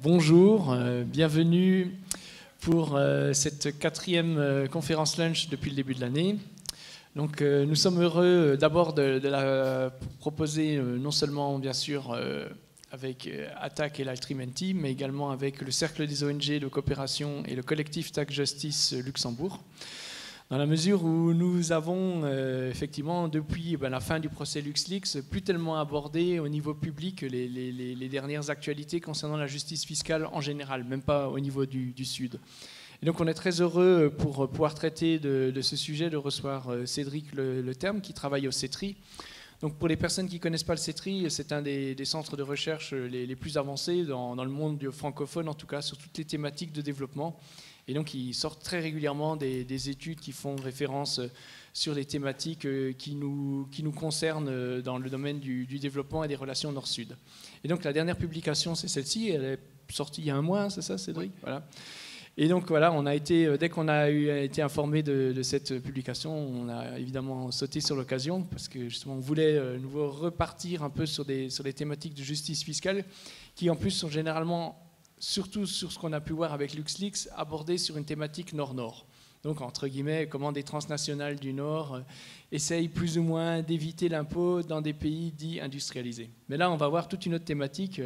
Bonjour, bienvenue pour cette 4e conférence lunch depuis le début de l'année. Donc, nous sommes heureux d'abord de la proposer non seulement bien sûr avec ATTAC et l'Altream Team, mais également avec le Cercle des ONG de coopération et le collectif Tax Justice Luxembourg. Dans la mesure où nous avons effectivement, depuis la fin du procès LuxLeaks, plus tellement abordé au niveau public les dernières actualités concernant la justice fiscale en général, même pas au niveau du Sud. Et donc on est très heureux pour pouvoir traiter de ce sujet de recevoir Cédric Leterme qui travaille au CETRI. Donc pour les personnes qui ne connaissent pas le CETRI, c'est un des centres de recherche les plus avancés dans le monde francophone, en tout cas sur toutes les thématiques de développement. Et donc, ils sortent très régulièrement des études qui font référence sur les thématiques qui nous concernent dans le domaine du développement et des relations Nord-Sud. Et donc, la dernière publication, c'est celle-ci. Elle est sortie il y a un mois, c'est ça, Cédric ? Voilà. Et donc, voilà, dès qu'on a été informé de cette publication, on a évidemment sauté sur l'occasion parce que, justement, on voulait nous repartir un peu sur les thématiques de justice fiscale qui, en plus, sont généralement surtout sur ce qu'on a pu voir avec LuxLeaks, abordé sur une thématique Nord-Nord. Donc, entre guillemets, comment des transnationales du Nord essayent plus ou moins d'éviter l'impôt dans des pays dits industrialisés. Mais là, on va voir toute une autre thématique.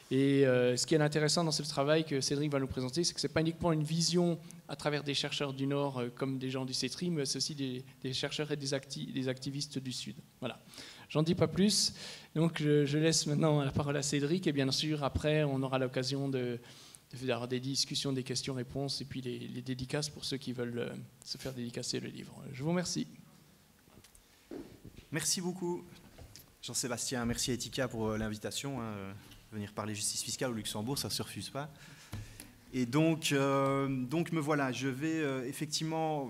Et ce qui est intéressant dans ce travail que Cédric va nous présenter, c'est que ce n'est pas uniquement une vision à travers des chercheurs du Nord comme des gens du CETRI, mais c'est aussi des chercheurs et des activistes du Sud. Voilà. J'en dis pas plus. Donc, je laisse maintenant la parole à Cédric. Et bien sûr, après, on aura l'occasion d'avoir des discussions, des questions-réponses et puis les dédicaces pour ceux qui veulent se faire dédicacer le livre. Je vous remercie. Merci beaucoup, Jean-Sébastien. Merci à Etika pour l'invitation. Venir parler justice fiscale au Luxembourg, ça ne se refuse pas. Et donc me voilà. Je vais effectivement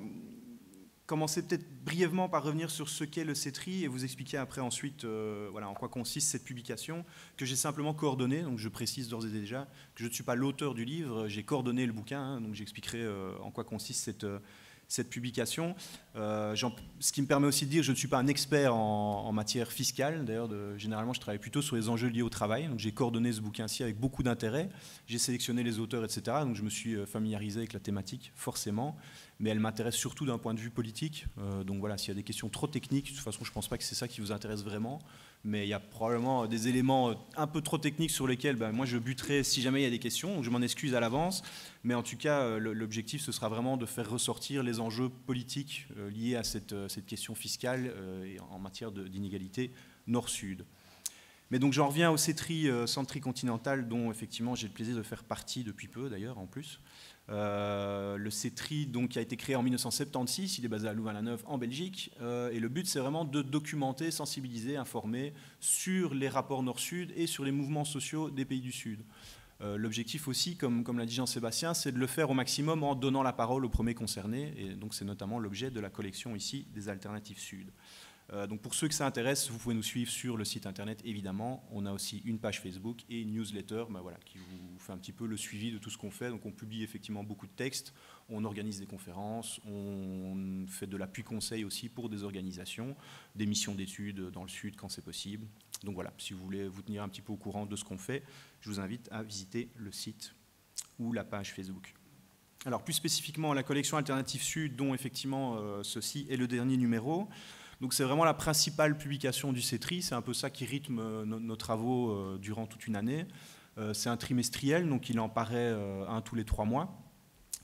commencer peut-être brièvement par revenir sur ce qu'est le CETRI et vous expliquer après ensuite en quoi consiste cette publication que j'ai simplement coordonnée. Donc je précise d'ores et déjà que je ne suis pas l'auteur du livre, j'ai coordonné le bouquin, donc j'expliquerai en quoi consiste cette publication. Ce qui me permet aussi de dire que je ne suis pas un expert en matière fiscale. D'ailleurs, généralement, je travaille plutôt sur les enjeux liés au travail. Donc j'ai coordonné ce bouquin-ci avec beaucoup d'intérêt. J'ai sélectionné les auteurs, etc. Donc je me suis familiarisé avec la thématique, forcément. Mais elle m'intéresse surtout d'un point de vue politique. Donc voilà, s'il y a des questions trop techniques, de toute façon, je ne pense pas que c'est ça qui vous intéresse vraiment. Mais il y a probablement des éléments un peu trop techniques sur lesquels moi je buterai si jamais il y a des questions. Donc je m'en excuse à l'avance. Mais en tout cas, l'objectif, ce sera vraiment de faire ressortir les enjeux politiques liés à cette question fiscale en matière d'inégalité nord-sud. Mais donc j'en reviens au CETRI Centre Continental, dont effectivement j'ai le plaisir de faire partie depuis peu d'ailleurs en plus. Le CETRI donc, a été créé en 1976, il est basé à Louvain-la-Neuve en Belgique, et le but c'est vraiment de documenter, sensibiliser, informer sur les rapports nord-sud et sur les mouvements sociaux des pays du Sud. L'objectif aussi, comme l'a dit Jean-Sébastien, c'est de le faire au maximum en donnant la parole aux premiers concernés, et donc c'est notamment l'objet de la collection ici des Alternatives Sud. Donc pour ceux que ça intéresse, vous pouvez nous suivre sur le site internet évidemment. On a aussi une page Facebook et une newsletter qui vous fait un petit peu le suivi de tout ce qu'on fait. Donc on publie effectivement beaucoup de textes, on organise des conférences, on fait de l'appui conseil aussi pour des organisations, des missions d'études dans le Sud quand c'est possible. Donc voilà, si vous voulez vous tenir un petit peu au courant de ce qu'on fait, je vous invite à visiter le site ou la page Facebook. Alors plus spécifiquement la collection Alternatives Sud, dont effectivement ceci est le dernier numéro. Donc c'est vraiment la principale publication du CETRI, c'est un peu ça qui rythme nos travaux durant toute une année. C'est un trimestriel, donc il en paraît un tous les 3 mois,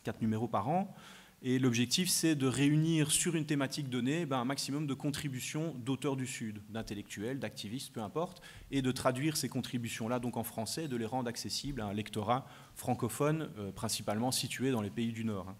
4 numéros par an. Et l'objectif, c'est de réunir sur une thématique donnée un maximum de contributions d'auteurs du Sud, d'intellectuels, d'activistes, peu importe, et de traduire ces contributions-là donc en français et de les rendre accessibles à un lectorat francophone, principalement situé dans les pays du Nord.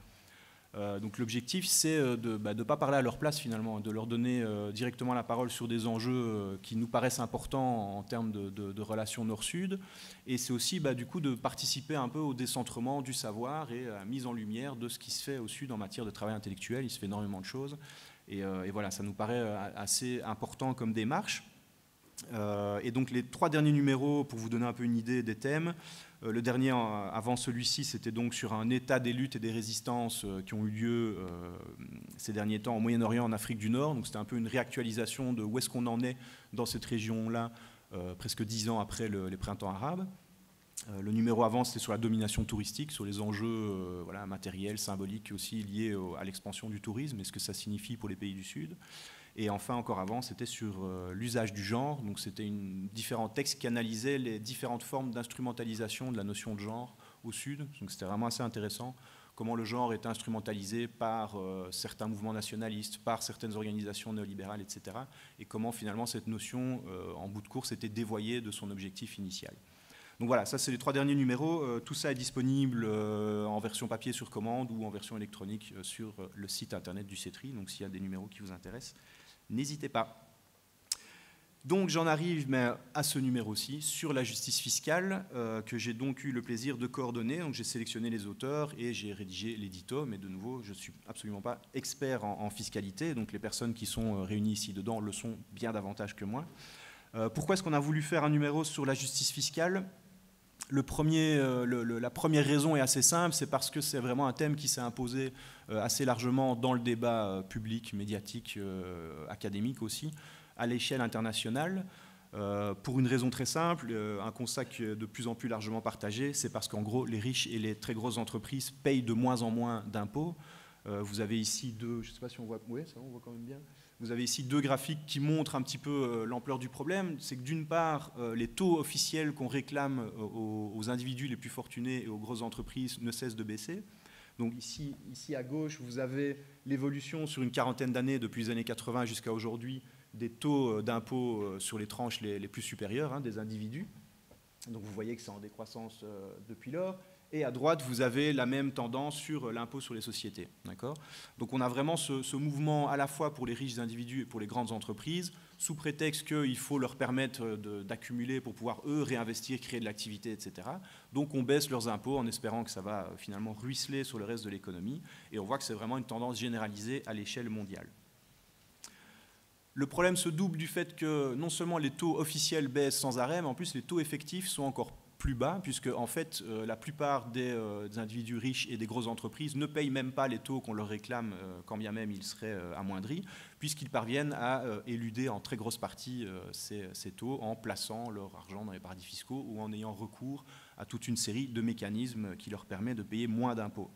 Donc l'objectif, c'est de ne pas parler à leur place finalement, de leur donner directement la parole sur des enjeux qui nous paraissent importants en termes de relations Nord-Sud. Et c'est aussi du coup de participer un peu au décentrement du savoir et à la mise en lumière de ce qui se fait au Sud en matière de travail intellectuel. Il se fait énormément de choses. Et voilà, ça nous paraît assez important comme démarche. Et donc les 3 derniers numéros, pour vous donner un peu une idée des thèmes, le dernier avant celui-ci, c'était donc sur un état des luttes et des résistances qui ont eu lieu ces derniers temps au Moyen-Orient, en Afrique du Nord. Donc c'était un peu une réactualisation de où est-ce qu'on en est dans cette région-là, presque 10 ans après les printemps arabes. Le numéro avant, c'était sur la domination touristique, sur les enjeux voilà, matériels, symboliques aussi liés à l'expansion du tourisme et ce que ça signifie pour les pays du Sud. Et enfin, encore avant, c'était sur l'usage du genre. Donc c'était différents textes qui analysaient les différentes formes d'instrumentalisation de la notion de genre au Sud. Donc c'était vraiment assez intéressant, comment le genre est instrumentalisé par certains mouvements nationalistes, par certaines organisations néolibérales, etc. Et comment finalement cette notion, en bout de course, était dévoyée de son objectif initial. Donc voilà, ça c'est les 3 derniers numéros. Tout ça est disponible en version papier sur commande ou en version électronique sur le site internet du CETRI. Donc s'il y a des numéros qui vous intéressent, n'hésitez pas. Donc j'en arrive à ce numéro-ci sur la justice fiscale que j'ai donc eu le plaisir de coordonner. Donc j'ai sélectionné les auteurs et j'ai rédigé l'édito, mais de nouveau je ne suis absolument pas expert en fiscalité, donc les personnes qui sont réunies ici dedans le sont bien davantage que moi. Pourquoi est-ce qu'on a voulu faire un numéro sur la justice fiscale ? La première raison est assez simple, c'est parce que c'est vraiment un thème qui s'est imposé assez largement dans le débat public, médiatique, académique aussi, à l'échelle internationale, pour une raison très simple, un constat qui est de plus en plus largement partagé, c'est parce qu'en gros, les riches et les très grosses entreprises payent de moins en moins d'impôts. Vous avez ici je ne sais pas si on voit, oui, ça on voit quand même bien. Vous avez ici 2 graphiques qui montrent un petit peu l'ampleur du problème. C'est que d'une part, les taux officiels qu'on réclame aux individus les plus fortunés et aux grosses entreprises ne cessent de baisser. Donc ici à gauche, vous avez l'évolution sur une quarantaine d'années, depuis les années 80 jusqu'à aujourd'hui, des taux d'impôt sur les tranches les plus supérieures des individus. Donc vous voyez que c'est en décroissance depuis lors. Et à droite, vous avez la même tendance sur l'impôt sur les sociétés. Donc on a vraiment ce mouvement à la fois pour les riches individus et pour les grandes entreprises, sous prétexte qu'il faut leur permettre d'accumuler pour pouvoir, eux, réinvestir, créer de l'activité, etc. Donc on baisse leurs impôts en espérant que ça va finalement ruisseler sur le reste de l'économie. Et on voit que c'est vraiment une tendance généralisée à l'échelle mondiale. Le problème se double du fait que non seulement les taux officiels baissent sans arrêt, mais en plus les taux effectifs sont encore plus bas, puisque en fait la plupart des individus riches et des grosses entreprises ne payent même pas les taux qu'on leur réclame, quand bien même ils seraient amoindris, puisqu'ils parviennent à éluder en très grosse partie ces taux en plaçant leur argent dans les paradis fiscaux ou en ayant recours à toute une série de mécanismes qui leur permettent de payer moins d'impôts.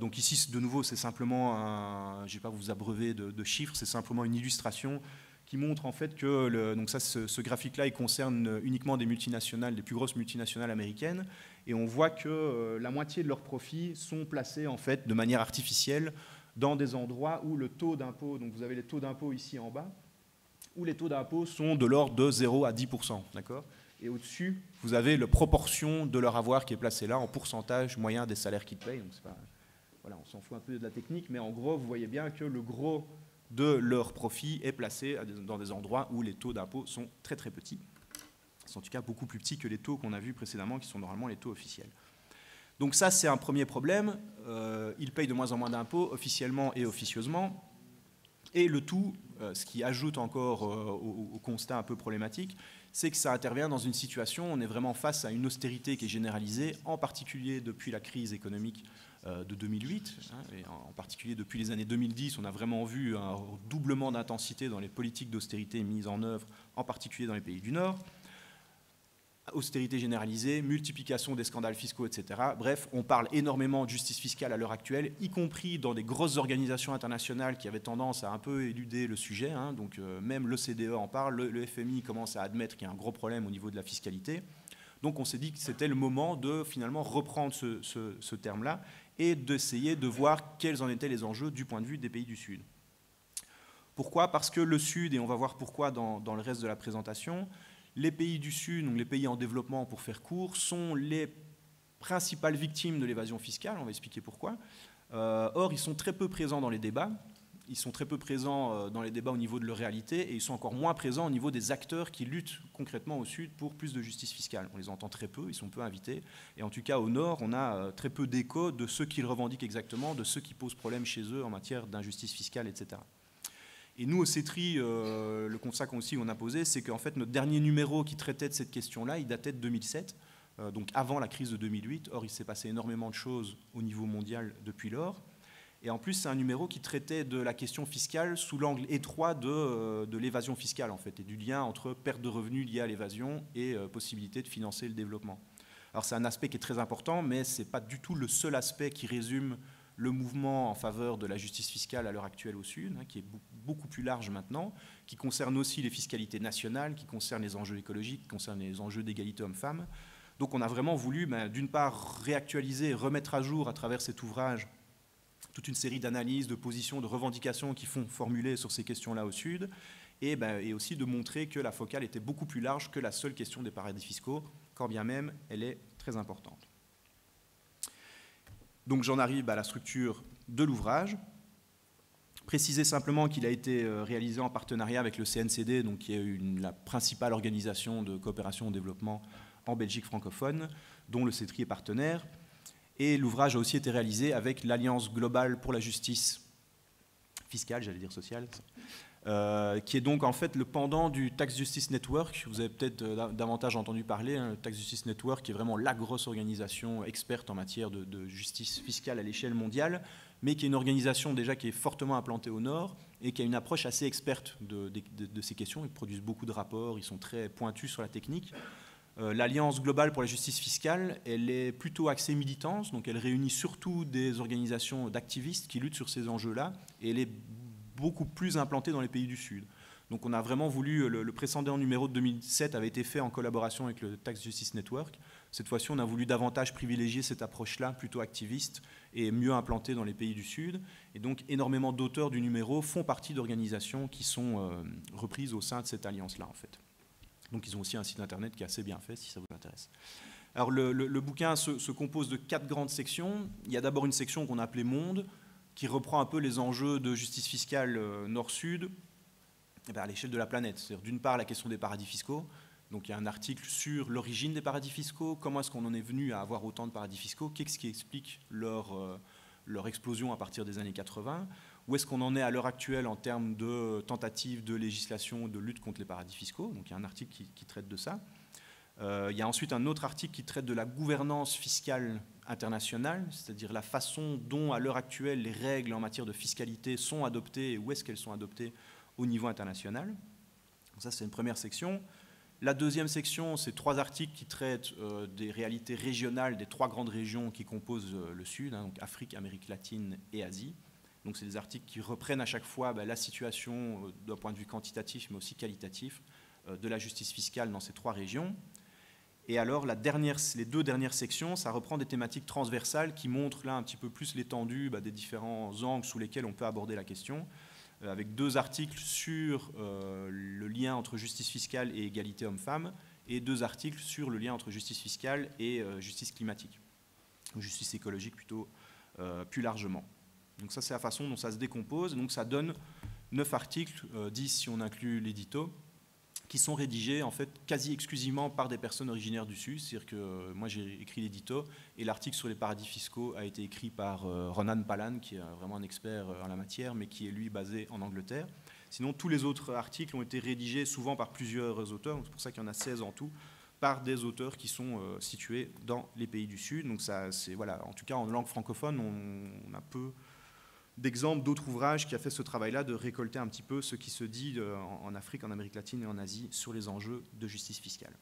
Donc ici, de nouveau, c'est simplement, je ne vais pas vous abreuver de chiffres, c'est simplement une illustration qui montre en fait que, donc ça, ce graphique-là, il concerne uniquement des multinationales, des plus grosses multinationales américaines, et on voit que la moitié de leurs profits sont placés en fait de manière artificielle dans des endroits où le taux d'impôt, donc vous avez les taux d'impôt ici en bas, où les taux d'impôt sont de l'ordre de 0 à 10%, d'accord ? Et au-dessus, vous avez la proportion de leur avoir qui est placée là en pourcentage moyen des salaires qu'ils payent. Donc c'est pas, voilà, on s'en fout un peu de la technique, mais en gros, vous voyez bien que le gros de leur profit est placé dans des endroits où les taux d'impôt sont très très petits. C'est en tout cas beaucoup plus petits que les taux qu'on a vus précédemment, qui sont normalement les taux officiels. Donc ça, c'est un premier problème. Ils payent de moins en moins d'impôts, officiellement et officieusement. Et le tout, ce qui ajoute encore au constat un peu problématique, c'est que ça intervient dans une situation où on est vraiment face à une austérité qui est généralisée, en particulier depuis la crise économique de 2008, et en particulier depuis les années 2010, on a vraiment vu un doublement d'intensité dans les politiques d'austérité mises en œuvre, en particulier dans les pays du Nord. Austérité généralisée, multiplication des scandales fiscaux, etc. Bref, on parle énormément de justice fiscale à l'heure actuelle, y compris dans des grosses organisations internationales qui avaient tendance à un peu éluder le sujet. Donc même l'OCDE en parle, le FMI commence à admettre qu'il y a un gros problème au niveau de la fiscalité. Donc on s'est dit que c'était le moment de finalement reprendre ce terme-là et d'essayer de voir quels en étaient les enjeux du point de vue des pays du Sud. Pourquoi ? Parce que le Sud, et on va voir pourquoi dans le reste de la présentation, les pays du Sud, donc les pays en développement pour faire court, sont les principales victimes de l'évasion fiscale, on va expliquer pourquoi. Or, ils sont très peu présents dans les débats, ils sont très peu présents dans les débats au niveau de leur réalité, et ils sont encore moins présents au niveau des acteurs qui luttent concrètement au Sud pour plus de justice fiscale. On les entend très peu, ils sont peu invités, et en tout cas au Nord, on a très peu d'écho de ceux qui le revendiquent exactement, de ceux qui posent problème chez eux en matière d'injustice fiscale, etc. Et nous, au CETRI, le constat qu'on a posé, c'est qu'en fait, notre dernier numéro qui traitait de cette question-là, il datait de 2007, donc avant la crise de 2008. Or, il s'est passé énormément de choses au niveau mondial depuis lors. Et en plus, c'est un numéro qui traitait de la question fiscale sous l'angle étroit de l'évasion fiscale, en fait, et du lien entre perte de revenus liée à l'évasion et possibilité de financer le développement. Alors c'est un aspect qui est très important, mais ce n'est pas du tout le seul aspect qui résume le mouvement en faveur de la justice fiscale à l'heure actuelle au Sud, qui est beaucoup plus large maintenant, qui concerne aussi les fiscalités nationales, qui concerne les enjeux écologiques, qui concerne les enjeux d'égalité hommes-femmes. Donc on a vraiment voulu, d'une part, réactualiser, remettre à jour à travers cet ouvrage toute une série d'analyses, de positions, de revendications qui font formuler sur ces questions-là au Sud, et aussi de montrer que la focale était beaucoup plus large que la seule question des paradis fiscaux, quand bien même elle est très importante. Donc j'en arrive à la structure de l'ouvrage. Préciser simplement qu'il a été réalisé en partenariat avec le CNCD, donc qui est la principale organisation de coopération au développement en Belgique francophone, dont le CETRI est partenaire. Et l'ouvrage a aussi été réalisé avec l'Alliance globale pour la justice fiscale, j'allais dire sociale, qui est donc en fait le pendant du Tax Justice Network. Vous avez peut-être davantage entendu parler, le Tax Justice Network, qui est vraiment la grosse organisation experte en matière de justice fiscale à l'échelle mondiale, mais qui est une organisation déjà qui est fortement implantée au Nord et qui a une approche assez experte de ces questions. Ils produisent beaucoup de rapports, ils sont très pointus sur la technique. L'Alliance globale pour la justice fiscale, elle est plutôt axée militance, donc elle réunit surtout des organisations d'activistes qui luttent sur ces enjeux-là, et elle est beaucoup plus implantée dans les pays du Sud. Donc on a vraiment voulu, le précédent numéro de 2007 avait été fait en collaboration avec le Tax Justice Network. Cette fois-ci, on a voulu davantage privilégier cette approche-là, plutôt activiste et mieux implantée dans les pays du Sud. Et donc énormément d'auteurs du numéro font partie d'organisations qui sont reprises au sein de cette alliance-là, en fait. Donc ils ont aussi un site internet qui est assez bien fait, si ça vous intéresse. Alors le bouquin se compose de 4 grandes sections. Il y a d'abord une section qu'on a appelée Monde, qui reprend un peu les enjeux de justice fiscale nord-sud à l'échelle de la planète. C'est-à-dire d'une part la question des paradis fiscaux. Donc il y a un article sur l'origine des paradis fiscaux, comment est-ce qu'on en est venu à avoir autant de paradis fiscaux, qu'est-ce qui explique leur explosion à partir des années 80, où est-ce qu'on en est à l'heure actuelle en termes de tentatives de législation de lutte contre les paradis fiscaux. Donc il y a un article qui traite de ça. Il y a ensuite un autre article qui traite de la gouvernance fiscale internationale, c'est-à-dire la façon dont à l'heure actuelle les règles en matière de fiscalité sont adoptées et où est-ce qu'elles sont adoptées au niveau international. Donc ça c'est une première section. La deuxième section, c'est 3 articles qui traitent des réalités régionales des 3 grandes régions qui composent le Sud, donc Afrique, Amérique latine et Asie. Donc c'est des articles qui reprennent à chaque fois la situation d'un point de vue quantitatif mais aussi qualitatif de la justice fiscale dans ces 3 régions. Et alors les 2 dernières sections, ça reprend des thématiques transversales qui montrent là un petit peu plus l'étendue des différents angles sous lesquels on peut aborder la question, avec 2 articles sur le lien entre justice fiscale et égalité homme-femme, et 2 articles sur le lien entre justice fiscale et justice climatique, ou justice écologique plutôt plus largement. Donc ça c'est la façon dont ça se décompose, donc ça donne 9 articles, 10 si on inclut l'édito, qui sont rédigés en fait quasi exclusivement par des personnes originaires du Sud. C'est-à-dire que moi j'ai écrit l'édito et l'article sur les paradis fiscaux a été écrit par Ronan Palan, qui est vraiment un expert en la matière, mais qui est lui basé en Angleterre. Sinon tous les autres articles ont été rédigés souvent par plusieurs auteurs, c'est pour ça qu'il y en a 16 en tout, par des auteurs qui sont situés dans les pays du Sud. Donc ça, voilà, en tout cas en langue francophone, on a peu d'exemples d'autres ouvrages qui a fait ce travail-là, de récolter un petit peu ce qui se dit en Afrique, en Amérique latine et en Asie sur les enjeux de justice fiscale.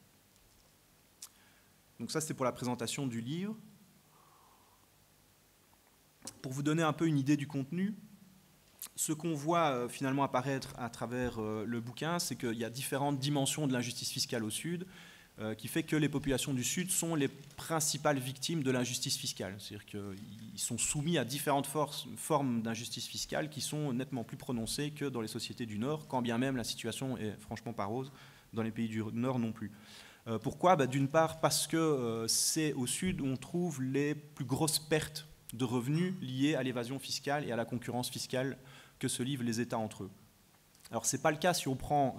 Donc ça, c'est pour la présentation du livre. Pour vous donner un peu une idée du contenu, ce qu'on voit finalement apparaître à travers le bouquin, c'est qu'il y a différentes dimensions de l'injustice fiscale au Sud, qui fait que les populations du Sud sont les principales victimes de l'injustice fiscale. C'est-à-dire qu'ils sont soumis à différentes formes d'injustice fiscale qui sont nettement plus prononcées que dans les sociétés du Nord, quand bien même la situation est franchement pas rose dans les pays du Nord non plus. Pourquoi ? D'une part parce que c'est au Sud où on trouve les plus grosses pertes de revenus liées à l'évasion fiscale et à la concurrence fiscale que se livrent les États entre eux. Alors ce n'est pas le cas si on prend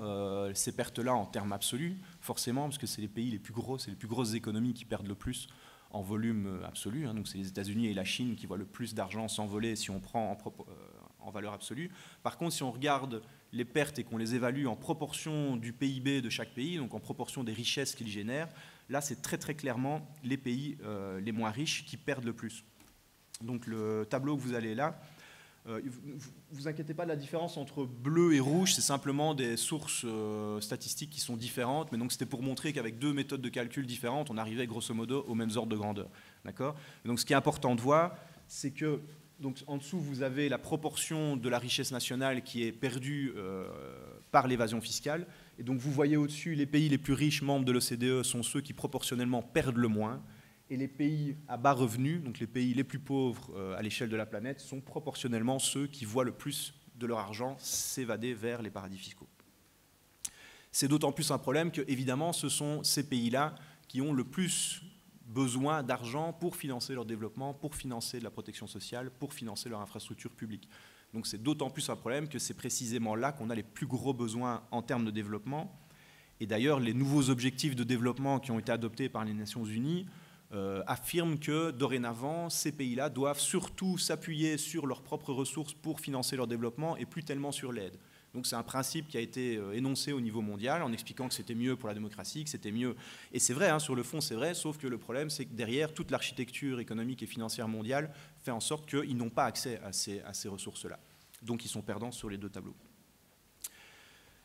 ces pertes-là en termes absolus, forcément, parce que c'est les pays les plus gros, c'est les plus grosses économies qui perdent le plus en volume absolu. Donc c'est les États-Unis et la Chine qui voient le plus d'argent s'envoler si on prend en valeur absolue. Par contre, si on regarde les pertes et qu'on les évalue en proportion du PIB de chaque pays, donc en proportion des richesses qu'ils génèrent, là c'est très très clairement les pays les moins riches qui perdent le plus. Donc le tableau que vous avez là Vous inquiétez pas de la différence entre bleu et rouge, c'est simplement des sources statistiques qui sont différentes, mais donc c'était pour montrer qu'avec deux méthodes de calcul différentes, on arrivait grosso modo aux mêmes ordres de grandeur. D'accord ? Donc ce qui est important de voir, c'est que donc, en dessous, vous avez la proportion de la richesse nationale qui est perdue par l'évasion fiscale. Et donc vous voyez au-dessus, les pays les plus riches membres de l'OCDE sont ceux qui proportionnellement perdent le moins. Et les pays à bas revenus, donc les pays les plus pauvres à l'échelle de la planète, sont proportionnellement ceux qui voient le plus de leur argent s'évader vers les paradis fiscaux. C'est d'autant plus un problème que, évidemment, ce sont ces pays-là qui ont le plus besoin d'argent pour financer leur développement, pour financer de la protection sociale, pour financer leur infrastructure publique. Donc c'est d'autant plus un problème que c'est précisément là qu'on a les plus gros besoins en termes de développement. Et d'ailleurs, les nouveaux objectifs de développement qui ont été adoptés par les Nations Unies affirme que dorénavant, ces pays-là doivent surtout s'appuyer sur leurs propres ressources pour financer leur développement et plus tellement sur l'aide. Donc c'est un principe qui a été énoncé au niveau mondial en expliquant que c'était mieux pour la démocratie, que c'était mieux. Et c'est vrai, hein, sur le fond c'est vrai, sauf que le problème c'est que derrière, toute l'architecture économique et financière mondiale fait en sorte qu'ils n'ont pas accès à ces ressources-là. Donc ils sont perdants sur les deux tableaux.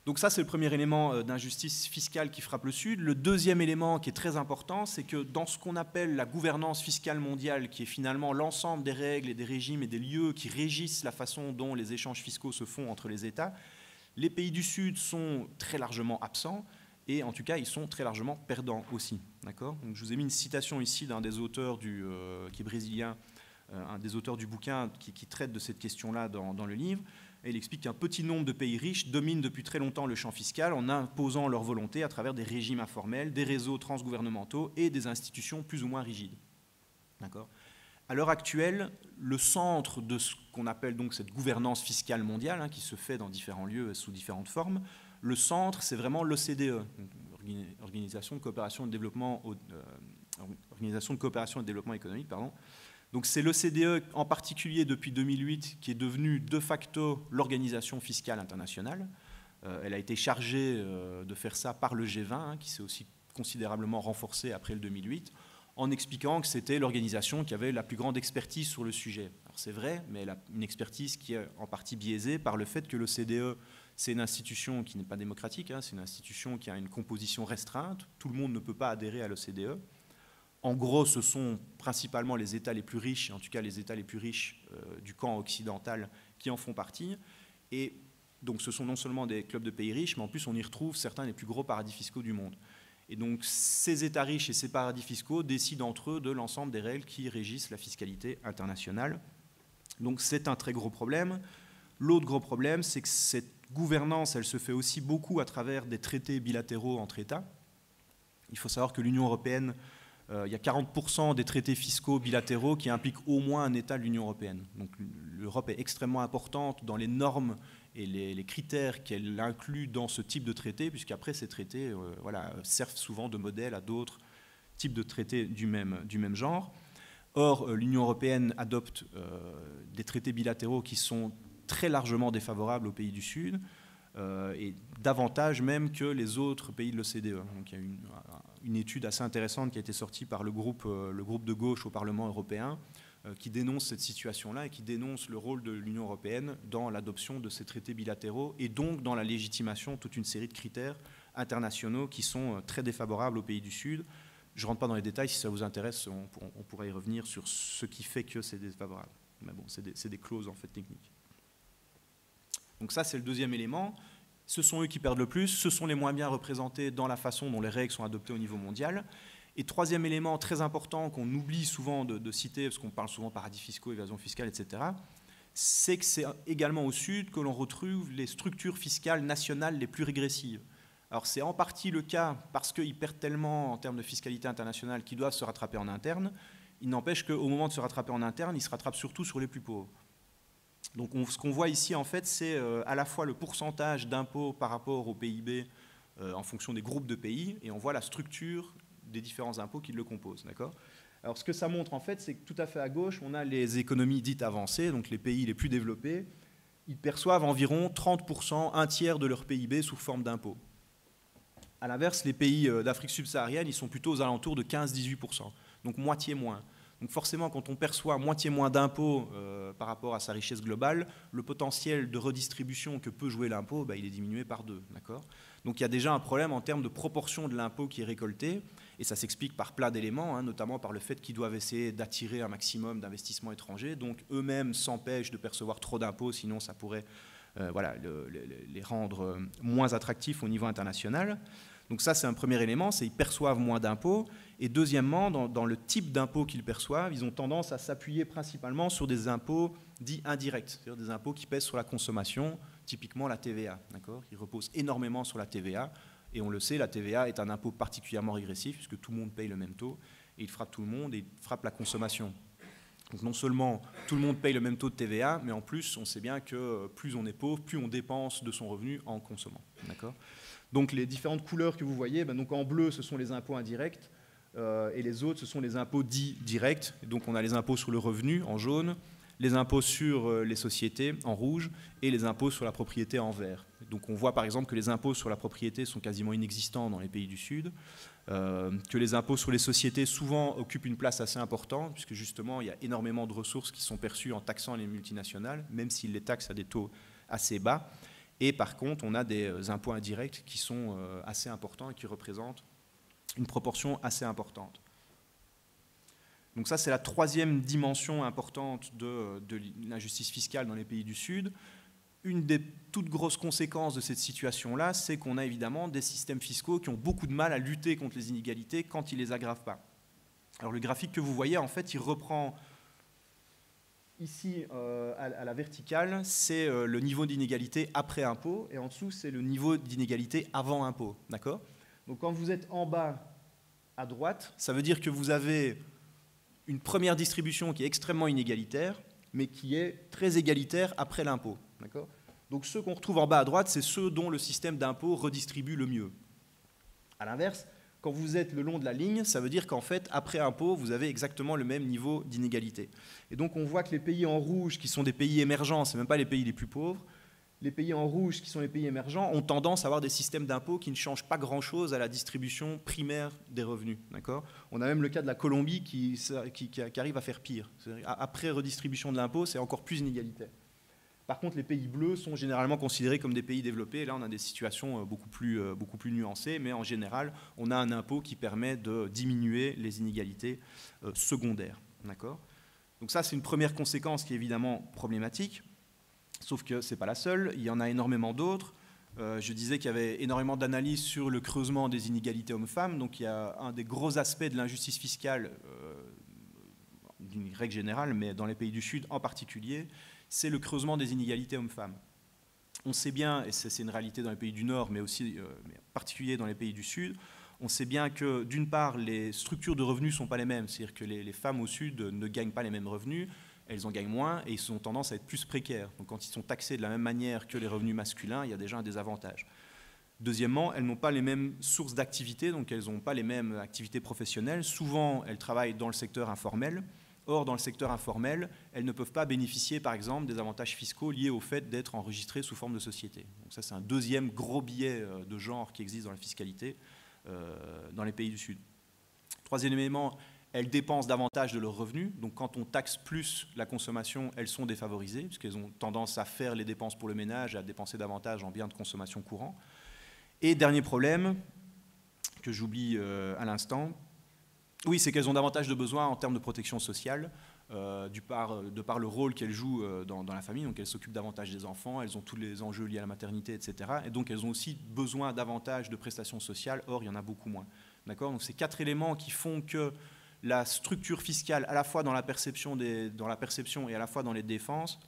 Donc ça, c'est le premier élément d'injustice fiscale qui frappe le Sud. Le deuxième élément qui est très important, c'est que dans ce qu'on appelle la gouvernance fiscale mondiale, qui est finalement l'ensemble des règles et des régimes et des lieux qui régissent la façon dont les échanges fiscaux se font entre les États, les pays du Sud sont très largement absents et en tout cas, ils sont très largement perdants aussi. Donc, je vous ai mis une citation ici d'un des auteurs qui est brésilien, un des auteurs du bouquin qui traite de cette question-là dans le livre. Et il explique qu'un petit nombre de pays riches dominent depuis très longtemps le champ fiscal en imposant leur volonté à travers des régimes informels, des réseaux transgouvernementaux et des institutions plus ou moins rigides. D'accord ? À l'heure actuelle, le centre de ce qu'on appelle donc cette gouvernance fiscale mondiale, hein, qui se fait dans différents lieux sous différentes formes, le centre, c'est vraiment l'OCDE, Organisation de coopération et de développement, Organisation de coopération et de développement économique, pardon. Donc c'est l'OCDE en particulier depuis 2008 qui est devenue de facto l'organisation fiscale internationale. Elle a été chargée de faire ça par le G20, hein, qui s'est aussi considérablement renforcé après le 2008, en expliquant que c'était l'organisation qui avait la plus grande expertise sur le sujet. Alors c'est vrai, mais elle a une expertise qui est en partie biaisée par le fait que l'OCDE, c'est une institution qui n'est pas démocratique, hein, c'est une institution qui a une composition restreinte, tout le monde ne peut pas adhérer à l'OCDE. En gros, ce sont principalement les États les plus riches, en tout cas les États les plus riches du camp occidental qui en font partie. Et donc ce sont non seulement des clubs de pays riches, mais en plus on y retrouve certains des plus gros paradis fiscaux du monde. Et donc ces États riches et ces paradis fiscaux décident entre eux de l'ensemble des règles qui régissent la fiscalité internationale. Donc c'est un très gros problème. L'autre gros problème, c'est que cette gouvernance, elle se fait aussi beaucoup à travers des traités bilatéraux entre États. Il faut savoir que l'Union européenne, il y a 40% des traités fiscaux bilatéraux qui impliquent au moins un État de l'Union européenne. Donc l'Europe est extrêmement importante dans les normes et les critères qu'elle inclut dans ce type de traité, puisqu'après ces traités servent souvent de modèle à d'autres types de traités du même genre. Or, l'Union européenne adopte des traités bilatéraux qui sont très largement défavorables aux pays du Sud, et davantage même que les autres pays de l'OCDE. Donc il y a une étude assez intéressante qui a été sortie par le groupe de gauche au Parlement européen qui dénonce cette situation-là et qui dénonce le rôle de l'Union européenne dans l'adoption de ces traités bilatéraux et donc dans la légitimation de toute une série de critères internationaux qui sont très défavorables aux pays du Sud. Je ne rentre pas dans les détails, si ça vous intéresse, on pourrait y revenir sur ce qui fait que c'est défavorable. Mais bon, c'est des clauses en fait techniques. Donc ça, c'est le deuxième élément. Ce sont eux qui perdent le plus, ce sont les moins bien représentés dans la façon dont les règles sont adoptées au niveau mondial. Et troisième élément très important qu'on oublie souvent de citer, parce qu'on parle souvent paradis fiscaux, évasion fiscale, etc., c'est que c'est également au Sud que l'on retrouve les structures fiscales nationales les plus régressives. Alors c'est en partie le cas parce qu'ils perdent tellement en termes de fiscalité internationale qu'ils doivent se rattraper en interne. Il n'empêche qu'au moment de se rattraper en interne, ils se rattrapent surtout sur les plus pauvres. Donc ce qu'on voit ici, en fait, c'est à la fois le pourcentage d'impôts par rapport au PIB en fonction des groupes de pays, et on voit la structure des différents impôts qui le composent. D'accord ? Alors ce que ça montre, en fait, c'est que tout à fait à gauche, on a les économies dites avancées, donc les pays les plus développés. Ils perçoivent environ 30%, un tiers de leur PIB sous forme d'impôts. À l'inverse, les pays d'Afrique subsaharienne, ils sont plutôt aux alentours de 15-18%, donc moitié moins. Donc forcément, quand on perçoit moitié moins d'impôts par rapport à sa richesse globale, le potentiel de redistribution que peut jouer l'impôt, bah, il est diminué par 2. Donc il y a déjà un problème en termes de proportion de l'impôt qui est récolté, et ça s'explique par plein d'éléments, hein, notamment par le fait qu'ils doivent essayer d'attirer un maximum d'investissements étrangers, donc eux-mêmes s'empêchent de percevoir trop d'impôts, sinon ça pourrait les rendre moins attractifs au niveau international. Donc ça, c'est un premier élément, c'est qu'ils perçoivent moins d'impôts. Et deuxièmement, dans le type d'impôts qu'ils perçoivent, ils ont tendance à s'appuyer principalement sur des impôts dits indirects, c'est-à-dire des impôts qui pèsent sur la consommation, typiquement la TVA. Ils reposent énormément sur la TVA. Et on le sait, la TVA est un impôt particulièrement régressif, puisque tout le monde paye le même taux, et il frappe tout le monde, et il frappe la consommation. Donc non seulement tout le monde paye le même taux de TVA, mais en plus, on sait bien que plus on est pauvre, plus on dépense de son revenu en consommant. Donc les différentes couleurs que vous voyez, donc en bleu, ce sont les impôts indirects, et les autres, ce sont les impôts dits directs. Et donc on a les impôts sur le revenu en jaune, les impôts sur les sociétés en rouge, et les impôts sur la propriété en vert. Donc on voit par exemple que les impôts sur la propriété sont quasiment inexistants dans les pays du Sud, que les impôts sur les sociétés souvent occupent une place assez importante, puisque justement il y a énormément de ressources qui sont perçues en taxant les multinationales, même s'ils les taxent à des taux assez bas. Et par contre, on a des impôts indirects qui sont assez importants et qui représentent une proportion assez importante. Donc ça, c'est la troisième dimension importante de l'injustice fiscale dans les pays du Sud. Une des toutes grosses conséquences de cette situation-là, c'est qu'on a évidemment des systèmes fiscaux qui ont beaucoup de mal à lutter contre les inégalités quand ils ne les aggravent pas. Alors le graphique que vous voyez, en fait, il reprend ici à la verticale, c'est le niveau d'inégalité après impôt, et en dessous, c'est le niveau d'inégalité avant impôt. D'accord ? Donc quand vous êtes en bas à droite, ça veut dire que vous avez une première distribution qui est extrêmement inégalitaire, mais qui est très égalitaire après l'impôt. D'accord ? Donc ceux qu'on retrouve en bas à droite, c'est ceux dont le système d'impôt redistribue le mieux. À l'inverse, quand vous êtes le long de la ligne, ça veut dire qu'en fait, après impôt, vous avez exactement le même niveau d'inégalité. Et donc on voit que les pays en rouge, qui sont des pays émergents, ce n'est même pas les pays les plus pauvres, les pays en rouge, qui sont les pays émergents, ont tendance à avoir des systèmes d'impôt qui ne changent pas grand-chose à la distribution primaire des revenus. On a même le cas de la Colombie qui arrive à faire pire. Après redistribution de l'impôt, c'est encore plus inégalitaire. Par contre, les pays bleus sont généralement considérés comme des pays développés. Là, on a des situations beaucoup plus nuancées, mais en général, on a un impôt qui permet de diminuer les inégalités secondaires. Donc ça, c'est une première conséquence qui est évidemment problématique. Sauf que ce n'est pas la seule, il y en a énormément d'autres. Je disais qu'il y avait énormément d'analyses sur le creusement des inégalités hommes-femmes. Donc il y a un des gros aspects de l'injustice fiscale, d'une règle générale, mais dans les pays du Sud en particulier, c'est le creusement des inégalités hommes-femmes. On sait bien, et c'est une réalité dans les pays du Nord, mais aussi mais en particulier dans les pays du Sud, on sait bien que d'une part, les structures de revenus ne sont pas les mêmes. C'est-à-dire que les femmes au Sud ne gagnent pas les mêmes revenus. Elles en gagnent moins et ils ont tendance à être plus précaires. Donc quand ils sont taxés de la même manière que les revenus masculins, il y a déjà un désavantage. Deuxièmement, elles n'ont pas les mêmes sources d'activité, donc elles n'ont pas les mêmes activités professionnelles. Souvent, elles travaillent dans le secteur informel. Or, dans le secteur informel, elles ne peuvent pas bénéficier, par exemple, des avantages fiscaux liés au fait d'être enregistrées sous forme de société. Donc ça, c'est un deuxième gros biais de genre qui existe dans la fiscalité dans les pays du Sud. Troisième élément, elles dépensent davantage de leurs revenus. Donc quand on taxe plus la consommation, elles sont défavorisées, puisqu'elles ont tendance à faire les dépenses pour le ménage, à dépenser davantage en biens de consommation courants. Et dernier problème, que j'oublie à l'instant, oui, c'est qu'elles ont davantage de besoins en termes de protection sociale, de par le rôle qu'elles jouent dans la famille. Donc elles s'occupent davantage des enfants, elles ont tous les enjeux liés à la maternité, etc. Et donc elles ont aussi besoin davantage de prestations sociales, or il y en a beaucoup moins. Donc c'est 4 éléments qui font que la structure fiscale, à la fois dans la perception et à la fois dans les dépenses,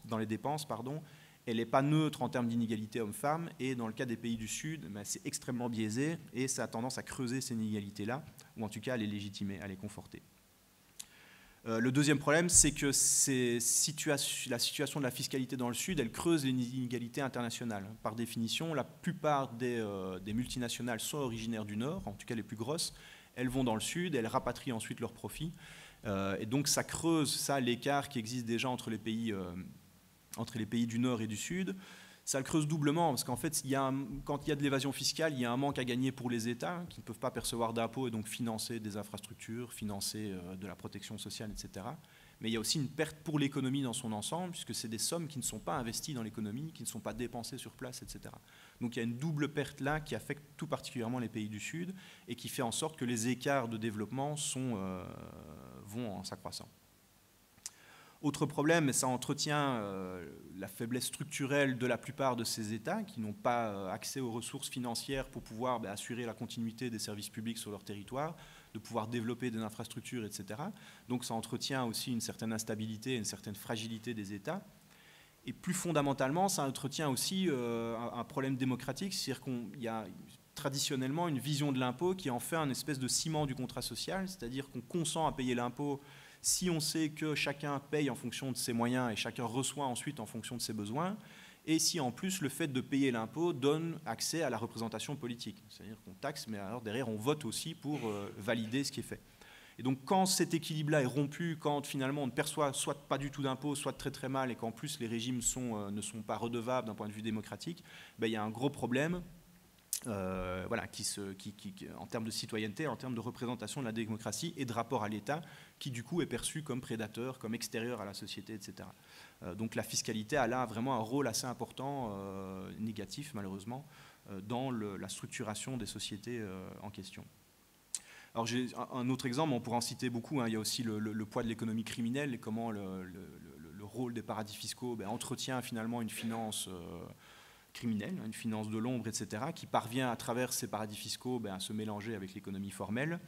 elle n'est pas neutre en termes d'inégalité hommes-femmes, et dans le cas des pays du Sud, c'est extrêmement biaisé, et ça a tendance à creuser ces inégalités-là, ou en tout cas à les légitimer, à les conforter. Le deuxième problème, c'est que la situation de la fiscalité dans le Sud, elle creuse les inégalités internationales. Par définition, la plupart des multinationales sont originaires du Nord, en tout cas les plus grosses. Elles vont dans le Sud, elles rapatrient ensuite leurs profits. Et donc ça creuse l'écart qui existe déjà entre les pays du Nord et du Sud. ça le creuse doublement, parce qu'en fait, quand il y a de l'évasion fiscale, il y a un manque à gagner pour les États, qui ne peuvent pas percevoir d'impôts et donc financer des infrastructures, financer de la protection sociale, etc. Mais il y a aussi une perte pour l'économie dans son ensemble, puisque c'est des sommes qui ne sont pas investies dans l'économie, qui ne sont pas dépensées sur place, etc. Donc il y a une double perte là qui affecte tout particulièrement les pays du Sud et qui fait en sorte que les écarts de développement vont en s'accroissant. Autre problème, et ça entretient la faiblesse structurelle de la plupart de ces États qui n'ont pas accès aux ressources financières pour pouvoir assurer la continuité des services publics sur leur territoire, de pouvoir développer des infrastructures, etc. Donc ça entretient aussi une certaine instabilité, une certaine fragilité des États. Et plus fondamentalement, ça entretient aussi un problème démocratique, c'est-à-dire qu'il y a traditionnellement une vision de l'impôt qui en fait un espèce de ciment du contrat social, c'est-à-dire qu'on consent à payer l'impôt si on sait que chacun paye en fonction de ses moyens et chacun reçoit ensuite en fonction de ses besoins, et si en plus le fait de payer l'impôt donne accès à la représentation politique. C'est-à-dire qu'on taxe, mais alors derrière on vote aussi pour valider ce qui est fait. Et donc quand cet équilibre-là est rompu, quand finalement on ne perçoit soit pas du tout d'impôts, soit très très mal, et qu'en plus les régimes ne sont pas redevables d'un point de vue démocratique, il y a un gros problème en termes de citoyenneté, en termes de représentation de la démocratie et de rapport à l'État, qui du coup est perçu comme prédateur, comme extérieur à la société, etc. Donc la fiscalité a là vraiment un rôle assez important, négatif malheureusement, dans la structuration des sociétés en question. Alors j'ai un autre exemple, on pourrait en citer beaucoup, il y a aussi le poids de l'économie criminelle et comment le rôle des paradis fiscaux entretient finalement une finance criminelle, une finance de l'ombre, etc., qui parvient à travers ces paradis fiscaux à se mélanger avec l'économie formelle.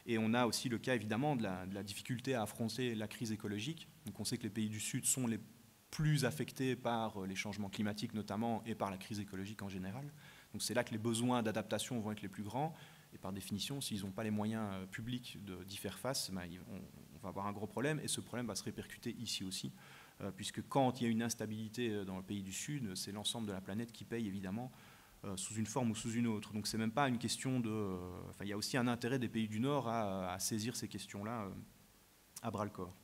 Et on a aussi le cas évidemment de la difficulté à affronter la crise écologique. Donc on sait que les pays du Sud sont les plus affectés par les changements climatiques notamment et par la crise écologique en général. Donc c'est là que les besoins d'adaptation vont être les plus grands. Et par définition, s'ils n'ont pas les moyens publics d'y faire face, on va avoir un gros problème. Et ce problème va se répercuter ici aussi. Puisque quand il y a une instabilité dans le pays du Sud, c'est l'ensemble de la planète qui paye évidemment, sous une forme ou sous une autre. Donc c'est même pas une question de... il y a aussi un intérêt des pays du Nord à saisir ces questions-là à bras-le-corps.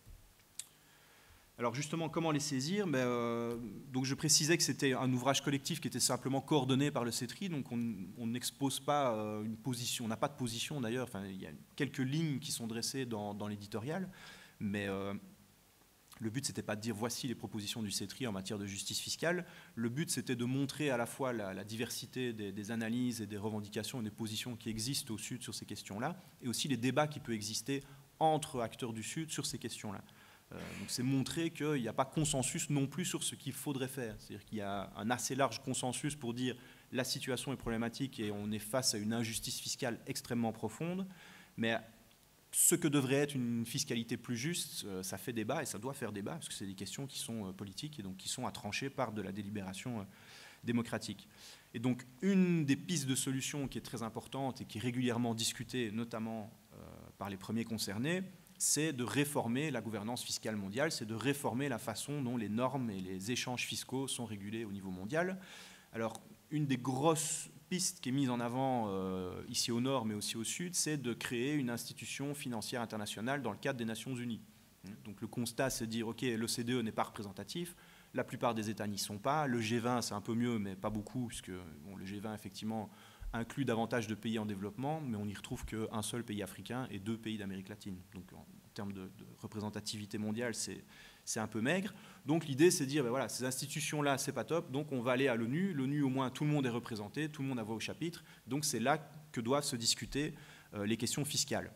Alors justement, comment les saisir? Donc je précisais que c'était un ouvrage collectif qui était simplement coordonné par le CETRI, donc on n'expose pas une position, on n'a pas de position d'ailleurs, il y a quelques lignes qui sont dressées dans l'éditorial, mais... le but, ce n'était pas de dire voici les propositions du CETRI en matière de justice fiscale. Le but, c'était de montrer à la fois la diversité des analyses et des revendications et des positions qui existent au Sud sur ces questions-là, et aussi les débats qui peuvent exister entre acteurs du Sud sur ces questions-là. Donc c'est montrer qu'il n'y a pas consensus non plus sur ce qu'il faudrait faire. C'est-à-dire qu'il y a un assez large consensus pour dire la situation est problématique et on est face à une injustice fiscale extrêmement profonde, mais ce que devrait être une fiscalité plus juste, ça fait débat et ça doit faire débat parce que c'est des questions qui sont politiques et donc qui sont à trancher par de la délibération démocratique. Et donc une des pistes de solution qui est très importante et qui est régulièrement discutée, notamment par les premiers concernés, c'est de réformer la gouvernance fiscale mondiale, c'est de réformer la façon dont les normes et les échanges fiscaux sont régulés au niveau mondial. Alors une des grosses piste qui est mise en avant ici au nord mais aussi au sud, c'est de créer une institution financière internationale dans le cadre des Nations Unies. Donc le constat, c'est de dire, ok, l'OCDE n'est pas représentatif, la plupart des États n'y sont pas, le G20 c'est un peu mieux mais pas beaucoup, puisque le G20 effectivement inclut davantage de pays en développement, mais on n'y retrouve qu'un seul pays africain et 2 pays d'Amérique latine. Donc en termes de représentativité mondiale, c'est un peu maigre. Donc l'idée, c'est de dire, voilà, ces institutions-là, c'est pas top, donc on va aller à l'ONU. L'ONU, au moins, tout le monde est représenté, tout le monde a voix au chapitre. Donc c'est là que doivent se discuter les questions fiscales.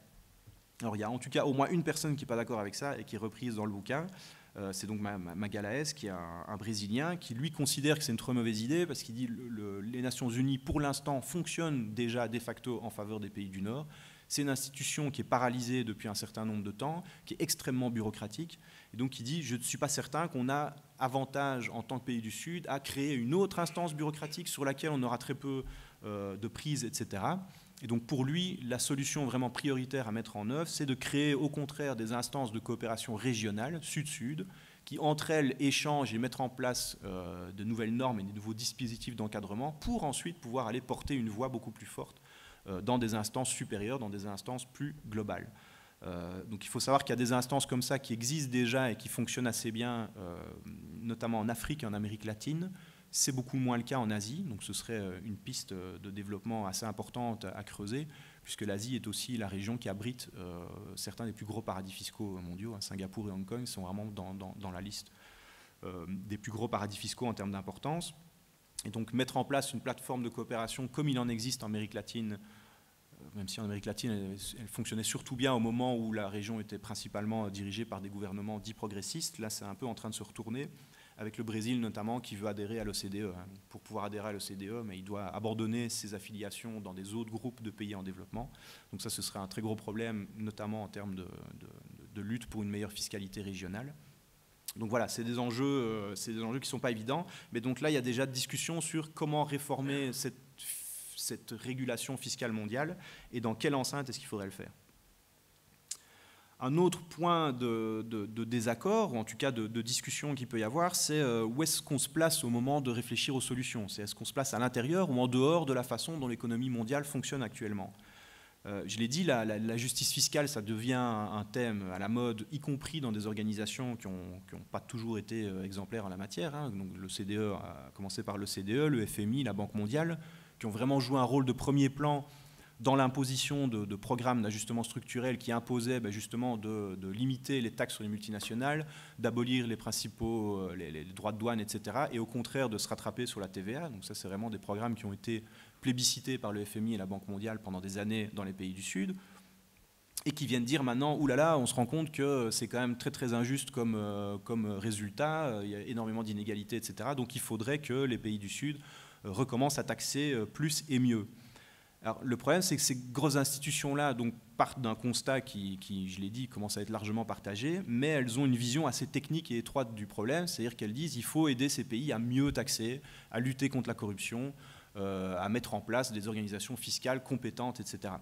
Alors il y a en tout cas au moins une personne qui n'est pas d'accord avec ça et qui est reprise dans le bouquin. C'est donc Magalhães, qui est un Brésilien, qui lui considère que c'est une trop mauvaise idée parce qu'il dit que les Nations Unies, pour l'instant, fonctionnent déjà de facto en faveur des pays du Nord. C'est une institution qui est paralysée depuis un certain nombre de temps, qui est extrêmement bureaucratique. Et donc il dit, je ne suis pas certain qu'on a avantage en tant que pays du Sud à créer une autre instance bureaucratique sur laquelle on aura très peu de prise, etc. Et donc pour lui, la solution vraiment prioritaire à mettre en œuvre, c'est de créer au contraire des instances de coopération régionale, Sud-Sud, qui entre elles échangent et mettent en place de nouvelles normes et de nouveaux dispositifs d'encadrement pour ensuite pouvoir aller porter une voix beaucoup plus forte dans des instances supérieures, dans des instances plus globales. Donc il faut savoir qu'il y a des instances comme ça qui existent déjà et qui fonctionnent assez bien, notamment en Afrique et en Amérique latine, C'est beaucoup moins le cas en Asie, donc ce serait une piste de développement assez importante à creuser, puisque l'Asie est aussi la région qui abrite certains des plus gros paradis fiscaux mondiaux. Singapour et Hong Kong sont vraiment dans la liste des plus gros paradis fiscaux en termes d'importance. Et donc mettre en place une plateforme de coopération comme il en existe en Amérique latine, même si en Amérique latine elle fonctionnait surtout bien au moment où la région était principalement dirigée par des gouvernements dits progressistes, là c'est un peu en train de se retourner, avec le Brésil notamment qui veut adhérer à l'OCDE. Pour pouvoir adhérer à l'OCDE, mais il doit abandonner ses affiliations dans des autres groupes de pays en développement. Donc ça, ce serait un très gros problème, notamment en termes de lutte pour une meilleure fiscalité régionale. Donc voilà, c'est des enjeux qui ne sont pas évidents. Mais donc là, il y a déjà de discussions sur comment réformer cette régulation fiscale mondiale et dans quelle enceinte est-ce qu'il faudrait le faire. Un autre point de désaccord, ou en tout cas de discussion qu'il peut y avoir, c'est où est-ce qu'on se place au moment de réfléchir aux solutions. C'est est-ce qu'on se place à l'intérieur ou en dehors de la façon dont l'économie mondiale fonctionne actuellement. Je l'ai dit, la justice fiscale, ça devient un thème à la mode, y compris dans des organisations qui n'ont pas toujours été exemplaires en la matière. Donc l'OCDE, à commencer par l'OCDE, le FMI, la Banque mondiale, qui ont vraiment joué un rôle de premier plan dans l'imposition de programmes d'ajustement structurel qui imposaient justement de limiter les taxes sur les multinationales, d'abolir les principaux les droits de douane, etc. Et au contraire de se rattraper sur la TVA. Donc ça, c'est vraiment des programmes qui ont été plébiscités par le FMI et la Banque mondiale pendant des années dans les pays du Sud, et qui viennent dire maintenant, oulala, on se rend compte que c'est quand même très très injuste comme résultat, il y a énormément d'inégalités, etc. Donc il faudrait que les pays du Sud recommencent à taxer plus et mieux. Alors, le problème, c'est que ces grosses institutions-là partent d'un constat qui, je l'ai dit, commence à être largement partagé, mais elles ont une vision assez technique et étroite du problème, c'est-à-dire qu'elles disent qu'il faut aider ces pays à mieux taxer, à lutter contre la corruption, à mettre en place des organisations fiscales compétentes, etc.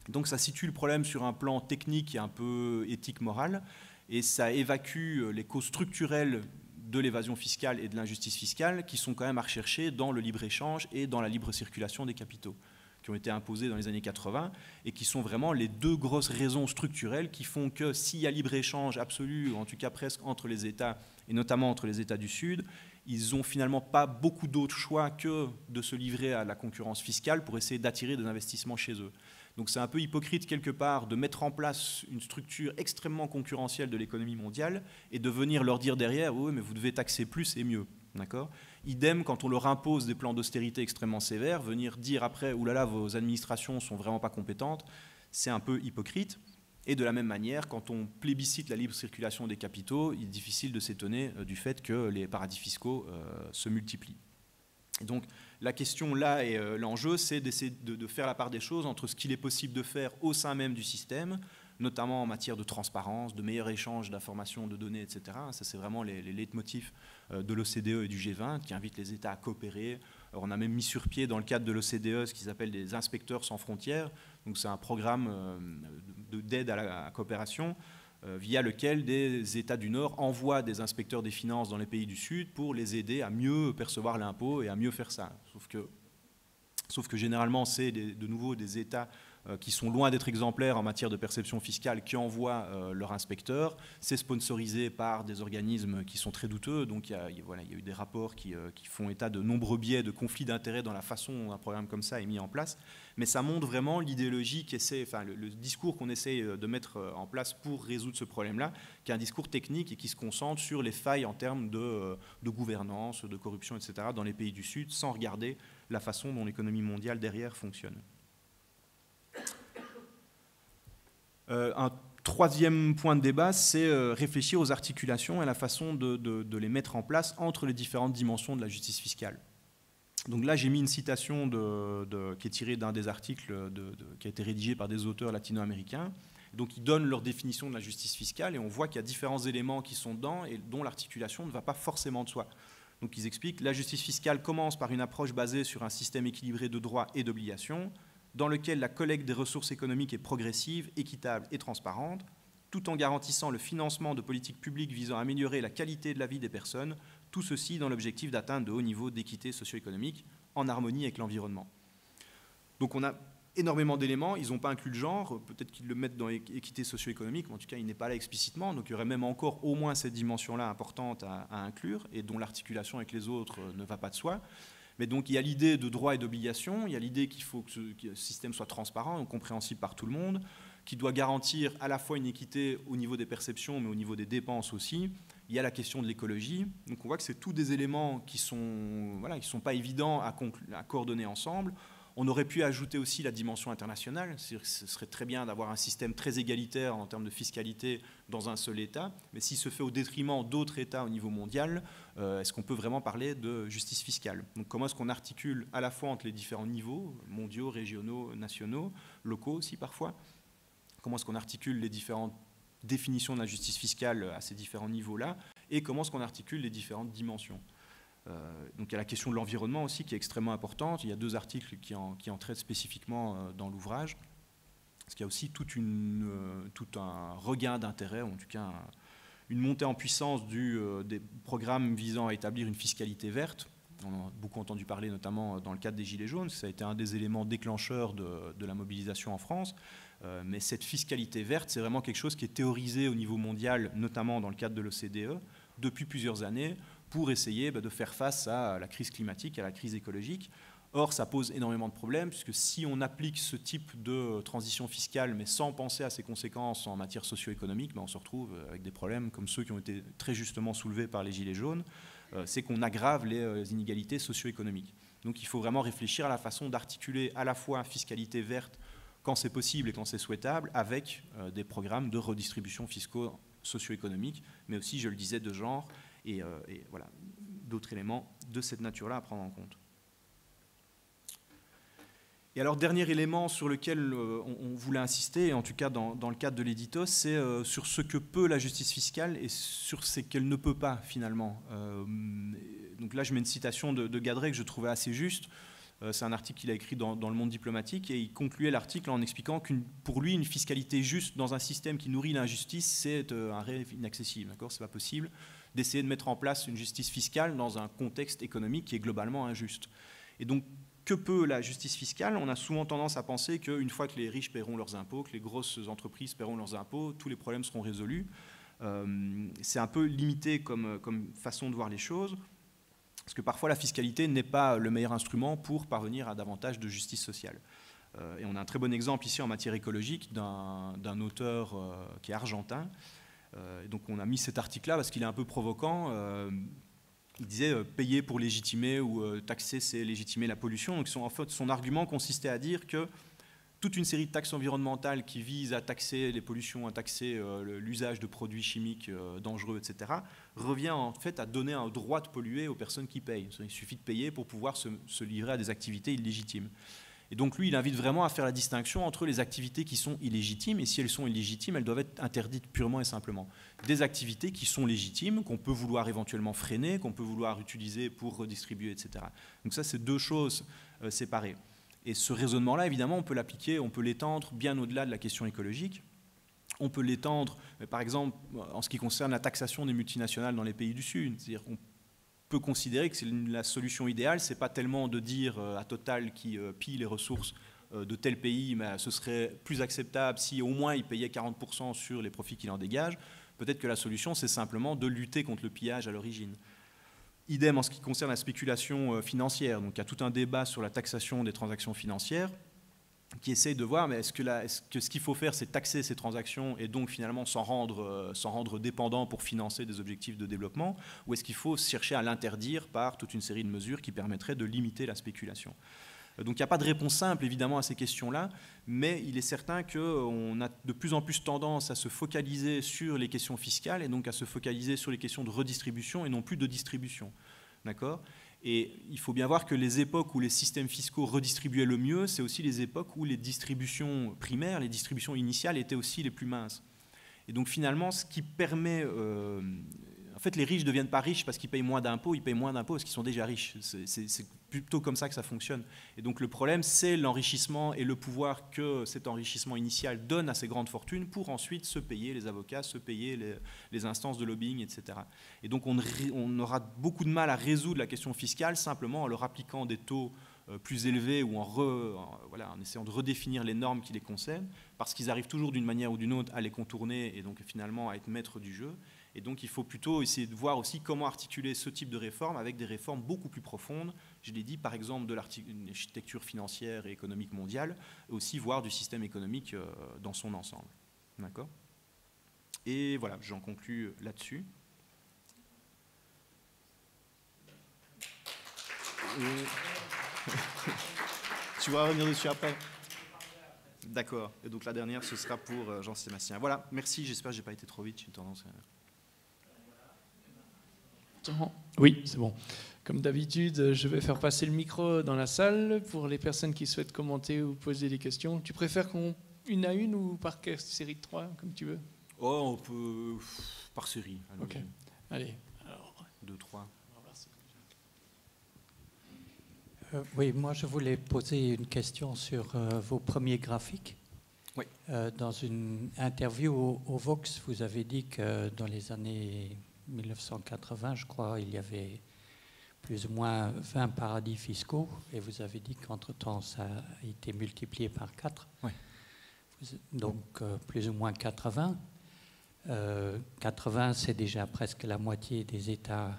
Donc ça situe le problème sur un plan technique et un peu éthique-moral, et ça évacue les causes structurelles de l'évasion fiscale et de l'injustice fiscale qui sont quand même à rechercher dans le libre-échange et dans la libre circulation des capitaux, qui ont été imposés dans les années 80 et qui sont vraiment les deux grosses raisons structurelles qui font que s'il y a libre-échange absolu, ou en tout cas presque entre les États, et notamment entre les États du Sud, ils n'ont finalement pas beaucoup d'autres choix que de se livrer à la concurrence fiscale pour essayer d'attirer des investissements chez eux. Donc c'est un peu hypocrite quelque part de mettre en place une structure extrêmement concurrentielle de l'économie mondiale et de venir leur dire derrière « oui, mais vous devez taxer plus et mieux ». D'accord ? Idem, quand on leur impose des plans d'austérité extrêmement sévères, venir dire après « oulala, vos administrations sont vraiment pas compétentes », c'est un peu hypocrite. Et de la même manière, quand on plébiscite la libre circulation des capitaux, il est difficile de s'étonner du fait que les paradis fiscaux se multiplient. Et donc la question là et l'enjeu, c'est d'essayer de faire la part des choses entre ce qu'il est possible de faire au sein même du système, notamment en matière de transparence, de meilleur échange d'informations, de données, etc. Ça, c'est vraiment les leitmotifs de l'OCDE et du G20 qui invitent les États à coopérer. Alors, on a même mis sur pied dans le cadre de l'OCDE ce qu'ils appellent des inspecteurs sans frontières. Donc, c'est un programme d'aide à la coopération via lequel des États du Nord envoient des inspecteurs des finances dans les pays du Sud pour les aider à mieux percevoir l'impôt et à mieux faire ça. Sauf que généralement, c'est de nouveau des États qui sont loin d'être exemplaires en matière de perception fiscale, qui envoient leurs inspecteurs. C'est sponsorisé par des organismes qui sont très douteux. Donc il y a eu des rapports qui font état de nombreux biais de conflits d'intérêts dans la façon dont un programme comme ça est mis en place. Mais ça montre vraiment l'idéologie le discours qu'on essaie de mettre en place pour résoudre ce problème-là, qui est un discours technique et qui se concentre sur les failles en termes de gouvernance, de corruption, etc. dans les pays du Sud, sans regarder la façon dont l'économie mondiale derrière fonctionne. Un troisième point de débat, c'est réfléchir aux articulations et à la façon de les mettre en place entre les différentes dimensions de la justice fiscale. Donc là, j'ai mis une citation qui est tirée d'un des articles qui a été rédigé par des auteurs latino-américains. Donc ils donnent leur définition de la justice fiscale et on voit qu'il y a différents éléments qui sont dedans et dont l'articulation ne va pas forcément de soi. Donc ils expliquent que la justice fiscale commence par une approche basée sur un système équilibré de droits et d'obligations, dans lequel la collecte des ressources économiques est progressive, équitable et transparente, tout en garantissant le financement de politiques publiques visant à améliorer la qualité de la vie des personnes, tout ceci dans l'objectif d'atteindre de hauts niveaux d'équité socio-économique en harmonie avec l'environnement. Donc on a énormément d'éléments, ils n'ont pas inclus le genre, peut-être qu'ils le mettent dans l'équité socio-économique, mais en tout cas il n'est pas là explicitement, donc il y aurait même encore au moins cette dimension-là importante à inclure, et dont l'articulation avec les autres ne va pas de soi. Mais donc il y a l'idée de droits et d'obligations, il y a l'idée qu'il faut que ce système soit transparent, donc compréhensible par tout le monde, qui doit garantir à la fois une équité au niveau des perceptions, mais au niveau des dépenses aussi. Il y a la question de l'écologie. Donc on voit que c'est tous des éléments qui sont, voilà, qui sont pas évidents à coordonner ensemble. On aurait pu ajouter aussi la dimension internationale. Ce serait très bien d'avoir un système très égalitaire en termes de fiscalité dans un seul État, mais s'il se fait au détriment d'autres États au niveau mondial, est-ce qu'on peut vraiment parler de justice fiscale? Donc comment est-ce qu'on articule à la fois entre les différents niveaux, mondiaux, régionaux, nationaux, locaux aussi parfois? Comment est-ce qu'on articule les différentes définitions de la justice fiscale à ces différents niveaux-là? Et comment est-ce qu'on articule les différentes dimensions? Donc il y a la question de l'environnement aussi qui est extrêmement importante. Il y a 2 articles qui en traitent spécifiquement dans l'ouvrage. Parce qu'il y a aussi tout un regain d'intérêt, ou en tout cas une montée en puissance des programmes visant à établir une fiscalité verte. On en a beaucoup entendu parler notamment dans le cadre des Gilets jaunes. Ça a été un des éléments déclencheurs de la mobilisation en France. Mais cette fiscalité verte, c'est vraiment quelque chose qui est théorisé au niveau mondial, notamment dans le cadre de l'OCDE, depuis plusieurs années, pour essayer de faire face à la crise climatique, à la crise écologique. Or, ça pose énormément de problèmes, puisque si on applique ce type de transition fiscale, mais sans penser à ses conséquences en matière socio-économique, on se retrouve avec des problèmes comme ceux qui ont été très justement soulevés par les Gilets jaunes, c'est qu'on aggrave les inégalités socio-économiques. Donc il faut vraiment réfléchir à la façon d'articuler à la fois fiscalité verte quand c'est possible et quand c'est souhaitable, avec des programmes de redistribution fiscaux socio-économiques, mais aussi, je le disais, de genre, et voilà, d'autres éléments de cette nature-là à prendre en compte. Et alors, dernier élément sur lequel on voulait insister, en tout cas dans le cadre de l'éditos, c'est sur ce que peut la justice fiscale et sur ce qu'elle ne peut pas, finalement. Donc là, je mets une citation de Gadret que je trouvais assez juste. C'est un article qu'il a écrit dans Le Monde diplomatique, et il concluait l'article en expliquant que pour lui, une fiscalité juste dans un système qui nourrit l'injustice, c'est un rêve inaccessible. D'accord ? C'est pas possible d'essayer de mettre en place une justice fiscale dans un contexte économique qui est globalement injuste. Et donc, que peut la justice fiscale? On a souvent tendance à penser qu'une fois que les riches paieront leurs impôts, que les grosses entreprises paieront leurs impôts, tous les problèmes seront résolus. C'est un peu limité comme façon de voir les choses, parce que parfois la fiscalité n'est pas le meilleur instrument pour parvenir à davantage de justice sociale. Et on a un très bon exemple ici en matière écologique d'un auteur qui est argentin. Donc on a mis cet article-là parce qu'il est un peu provoquant. Il disait payer pour légitimer ou taxer, c'est légitimer la pollution. Donc en fait, son argument consistait à dire que toute une série de taxes environnementales qui visent à taxer les pollutions, à taxer l'usage de produits chimiques dangereux, etc., revient en fait à donner un droit de polluer aux personnes qui payent. Il suffit de payer pour pouvoir se livrer à des activités illégitimes. Et donc lui, il invite vraiment à faire la distinction entre les activités qui sont illégitimes, et si elles sont illégitimes, elles doivent être interdites purement et simplement. Des activités qui sont légitimes, qu'on peut vouloir éventuellement freiner, qu'on peut vouloir utiliser pour redistribuer, etc. Donc ça, c'est 2 choses séparées. Et ce raisonnement-là, évidemment, on peut l'appliquer, on peut l'étendre bien au-delà de la question écologique. On peut l'étendre, par exemple, en ce qui concerne la taxation des multinationales dans les pays du Sud. C'est-à-dire qu'on peut considérer que la solution idéale, ce n'est pas tellement de dire à Total qui pille les ressources de tel pays, mais ce serait plus acceptable si au moins il payait 40% sur les profits qu'il en dégage. Peut-être que la solution, c'est simplement de lutter contre le pillage à l'origine. Idem en ce qui concerne la spéculation financière. Donc il y a tout un débat sur la taxation des transactions financières qui essaye de voir, mais est-ce que ce qu'il faut faire, c'est taxer ces transactions et donc finalement s'en rendre dépendant pour financer des objectifs de développement, ou est-ce qu'il faut chercher à l'interdire par toute une série de mesures qui permettraient de limiter la spéculation? Donc il n'y a pas de réponse simple évidemment à ces questions-là, mais il est certain qu'on a de plus en plus tendance à se focaliser sur les questions fiscales et donc à se focaliser sur les questions de redistribution et non plus de distribution. D'accord ? Et il faut bien voir que les époques où les systèmes fiscaux redistribuaient le mieux, c'est aussi les époques où les distributions primaires, les distributions initiales étaient aussi les plus minces. Et donc finalement, ce qui permet... en fait, les riches ne deviennent pas riches parce qu'ils payent moins d'impôts, ils payent moins d'impôts parce qu'ils sont déjà riches. C'est plutôt comme ça que ça fonctionne. Et donc le problème, c'est l'enrichissement et le pouvoir que cet enrichissement initial donne à ces grandes fortunes pour ensuite se payer les avocats, se payer les instances de lobbying, etc. Et donc on aura beaucoup de mal à résoudre la question fiscale simplement en leur appliquant des taux plus élevés ou en essayant de redéfinir les normes qui les concernent, parce qu'ils arrivent toujours d'une manière ou d'une autre à les contourner et donc finalement à être maîtres du jeu. Et donc il faut plutôt essayer de voir aussi comment articuler ce type de réforme avec des réformes beaucoup plus profondes, je l'ai dit, par exemple de l'architecture financière et économique mondiale, et aussi voir du système économique dans son ensemble. D'accord ? Et voilà, j'en conclus là-dessus. Tu vas revenir dessus après ? D'accord. Et donc la dernière, ce sera pour Jean-Sébastien. Voilà, merci, j'espère que je n'ai pas été trop vite, j'ai une tendance à... Oui, c'est bon. Comme d'habitude, je vais faire passer le micro dans la salle pour les personnes qui souhaitent commenter ou poser des questions. Tu préfères une à une ou par série de 3, comme tu veux ? Oh, on peut par série. Alors, ok. Allez. Alors... 2, 3. Oui, moi je voulais poser une question sur vos premiers graphiques. Oui. Dans une interview au Vox, vous avez dit que dans les années 1980, je crois, il y avait plus ou moins 20 paradis fiscaux, et vous avez dit qu'entre-temps, ça a été multiplié par 4. Oui. Donc, plus ou moins 80. 80, c'est déjà presque la moitié des États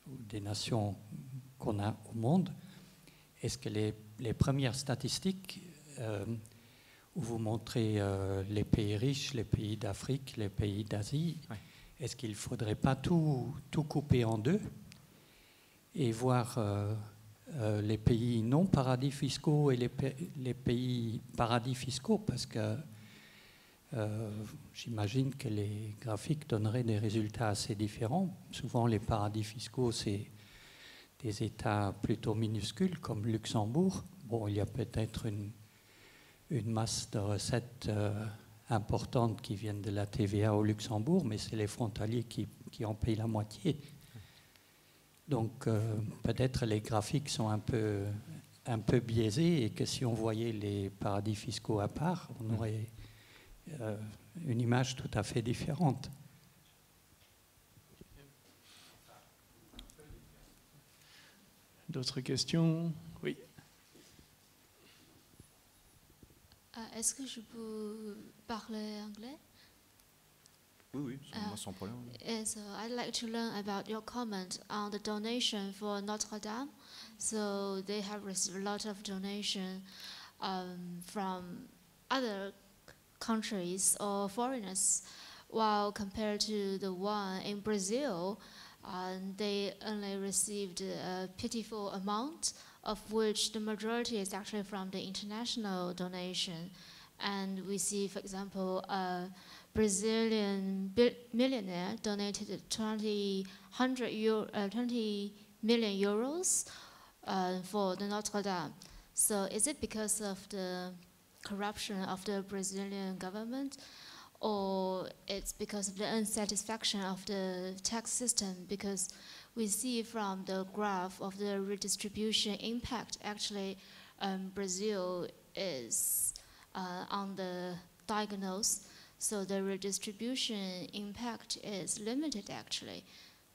ou des nations qu'on a au monde. Est-ce que les premières statistiques où vous montrez les pays riches, les pays d'Afrique, les pays d'Asie, oui. Est-ce qu'il ne faudrait pas tout couper en deux et voir les pays non paradis fiscaux et les pays paradis fiscaux? Parce que j'imagine que les graphiques donneraient des résultats assez différents. Souvent, les paradis fiscaux, c'est des États plutôt minuscules comme Luxembourg. Bon, il y a peut-être une masse de recettes importantes qui viennent de la TVA au Luxembourg, mais c'est les frontaliers qui en payent la moitié. Donc peut-être les graphiques sont un peu biaisés et que si on voyait les paradis fiscaux à part, on aurait une image tout à fait différente. D'autres questions? Oui. Est-ce que je peux parler anglais? Oui, sans problème. So I'd like to learn about your comment on the donation for Notre Dame. So they have received a lot of donation from other countries or foreigners, while compared to the one in Brazil, they only received a pitiful amount, of which the majority is actually from the international donation. And we see, for example, a Brazilian millionaire donated 20 million euros for the Notre Dame. So is it because of the corruption of the Brazilian government, or it's because of the unsatisfaction of the tax system? Because we see from the graph of the redistribution impact, actually Brazil is on the diagonals, so the redistribution impact is limited actually.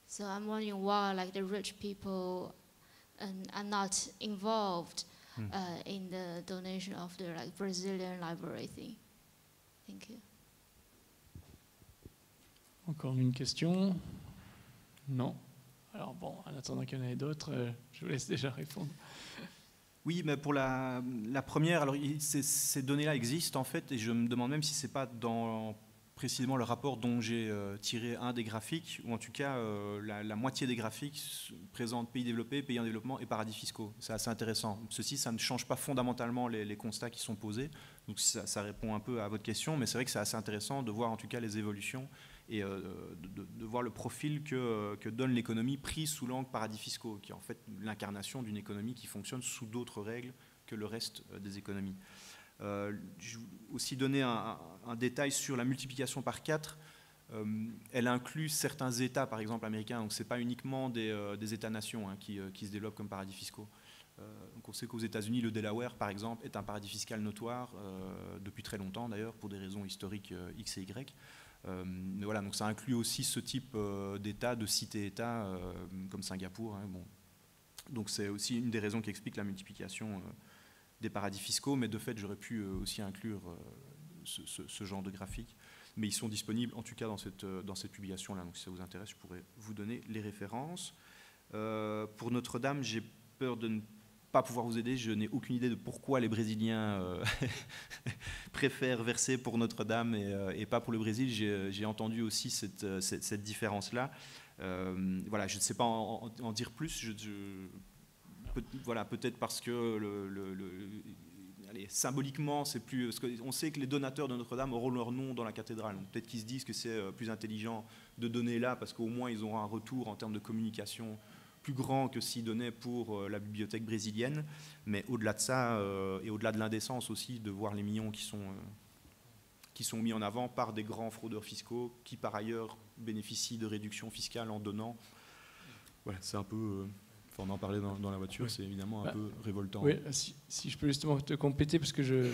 So I'm wondering why the rich people are not involved in the donation of the Brazilian library thing. Thank you. Encore une question? Non. Alors bon, en attendant qu'il y en ait d'autres, je vous laisse déjà répondre. Oui, mais pour la première, alors ces données-là existent en fait, et je me demande même si c'est pas dans précisément le rapport dont j'ai tiré un des graphiques, ou en tout cas la moitié des graphiques présentent pays développés, pays en développement et paradis fiscaux. C'est assez intéressant. Ceci, ça ne change pas fondamentalement les constats qui sont posés, donc ça répond un peu à votre question, mais c'est vrai que c'est assez intéressant de voir en tout cas les évolutions et de voir le profil que donne l'économie prise sous l'angle paradis fiscaux, qui est en fait l'incarnation d'une économie qui fonctionne sous d'autres règles que le reste des économies. Je vais aussi donner un détail sur la multiplication par 4. Elle inclut certains États, par exemple américains, donc ce n'est pas uniquement des États-nations qui se développent comme paradis fiscaux. Donc on sait qu'aux États-Unis, le Delaware, par exemple, est un paradis fiscal notoire, depuis très longtemps d'ailleurs, pour des raisons historiques X et Y. Mais voilà, donc ça inclut aussi ce type d'États, de cités-États, comme Singapour. Bon. Donc c'est aussi une des raisons qui explique la multiplication des paradis fiscaux, mais de fait j'aurais pu aussi inclure ce genre de graphique. Mais ils sont disponibles en tout cas dans cette publication-là, donc si ça vous intéresse, je pourrais vous donner les références. Pour Notre-Dame, j'ai peur de ne pas pouvoir vous aider, je n'ai aucune idée de pourquoi les Brésiliens préfèrent verser pour Notre-Dame et pas pour le Brésil. J'ai entendu aussi cette différence-là. Voilà, je ne sais pas en dire plus, voilà, peut-être parce que allez, symboliquement, c'est plus. On sait que les donateurs de Notre-Dame auront leur nom dans la cathédrale. Peut-être qu'ils se disent que c'est plus intelligent de donner là, parce qu'au moins ils auront un retour en termes de communication plus grand que s'ils donnaient pour la bibliothèque brésilienne. Mais au-delà de ça, et au-delà de l'indécence aussi, de voir les millions qui sont mis en avant par des grands fraudeurs fiscaux qui, par ailleurs, bénéficient de réductions fiscales en donnant. Voilà, c'est un peu. On en parlait dans la voiture, oui. C'est évidemment un peu révoltant. Oui, si je peux justement te compléter, parce que je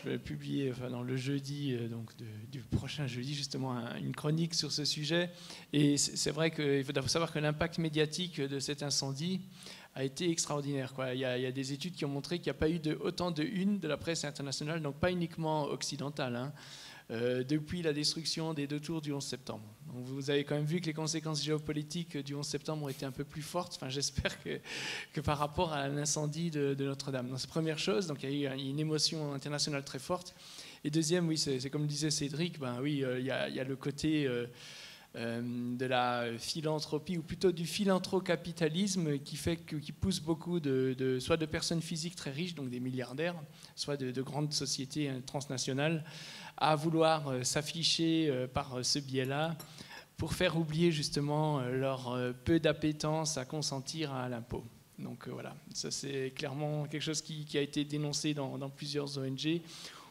vais publier dans le jeudi, donc du prochain jeudi, justement, une chronique sur ce sujet. Et c'est vrai qu'il faut savoir que l'impact médiatique de cet incendie a été extraordinaire, quoi. Il y a des études qui ont montré qu'il n'y a pas eu autant de une de la presse internationale, donc pas uniquement occidentale, hein, depuis la destruction des 2 tours du 11 septembre. Donc vous avez quand même vu que les conséquences géopolitiques du 11 septembre ont été un peu plus fortes. Enfin, j'espère que par rapport à l'incendie de Notre-Dame. Donc, c'est la première chose. Donc, il y a eu une émotion internationale très forte. Et deuxième, oui, c'est comme le disait Cédric, ben oui, il y a le côté de la philanthropie, ou plutôt du philanthrocapitalisme, qui pousse beaucoup soit de personnes physiques très riches, donc des milliardaires, soit de grandes sociétés transnationales, à vouloir s'afficher par ce biais-là pour faire oublier justement leur peu d'appétence à consentir à l'impôt. Donc voilà, ça c'est clairement quelque chose qui a été dénoncé dans plusieurs ONG,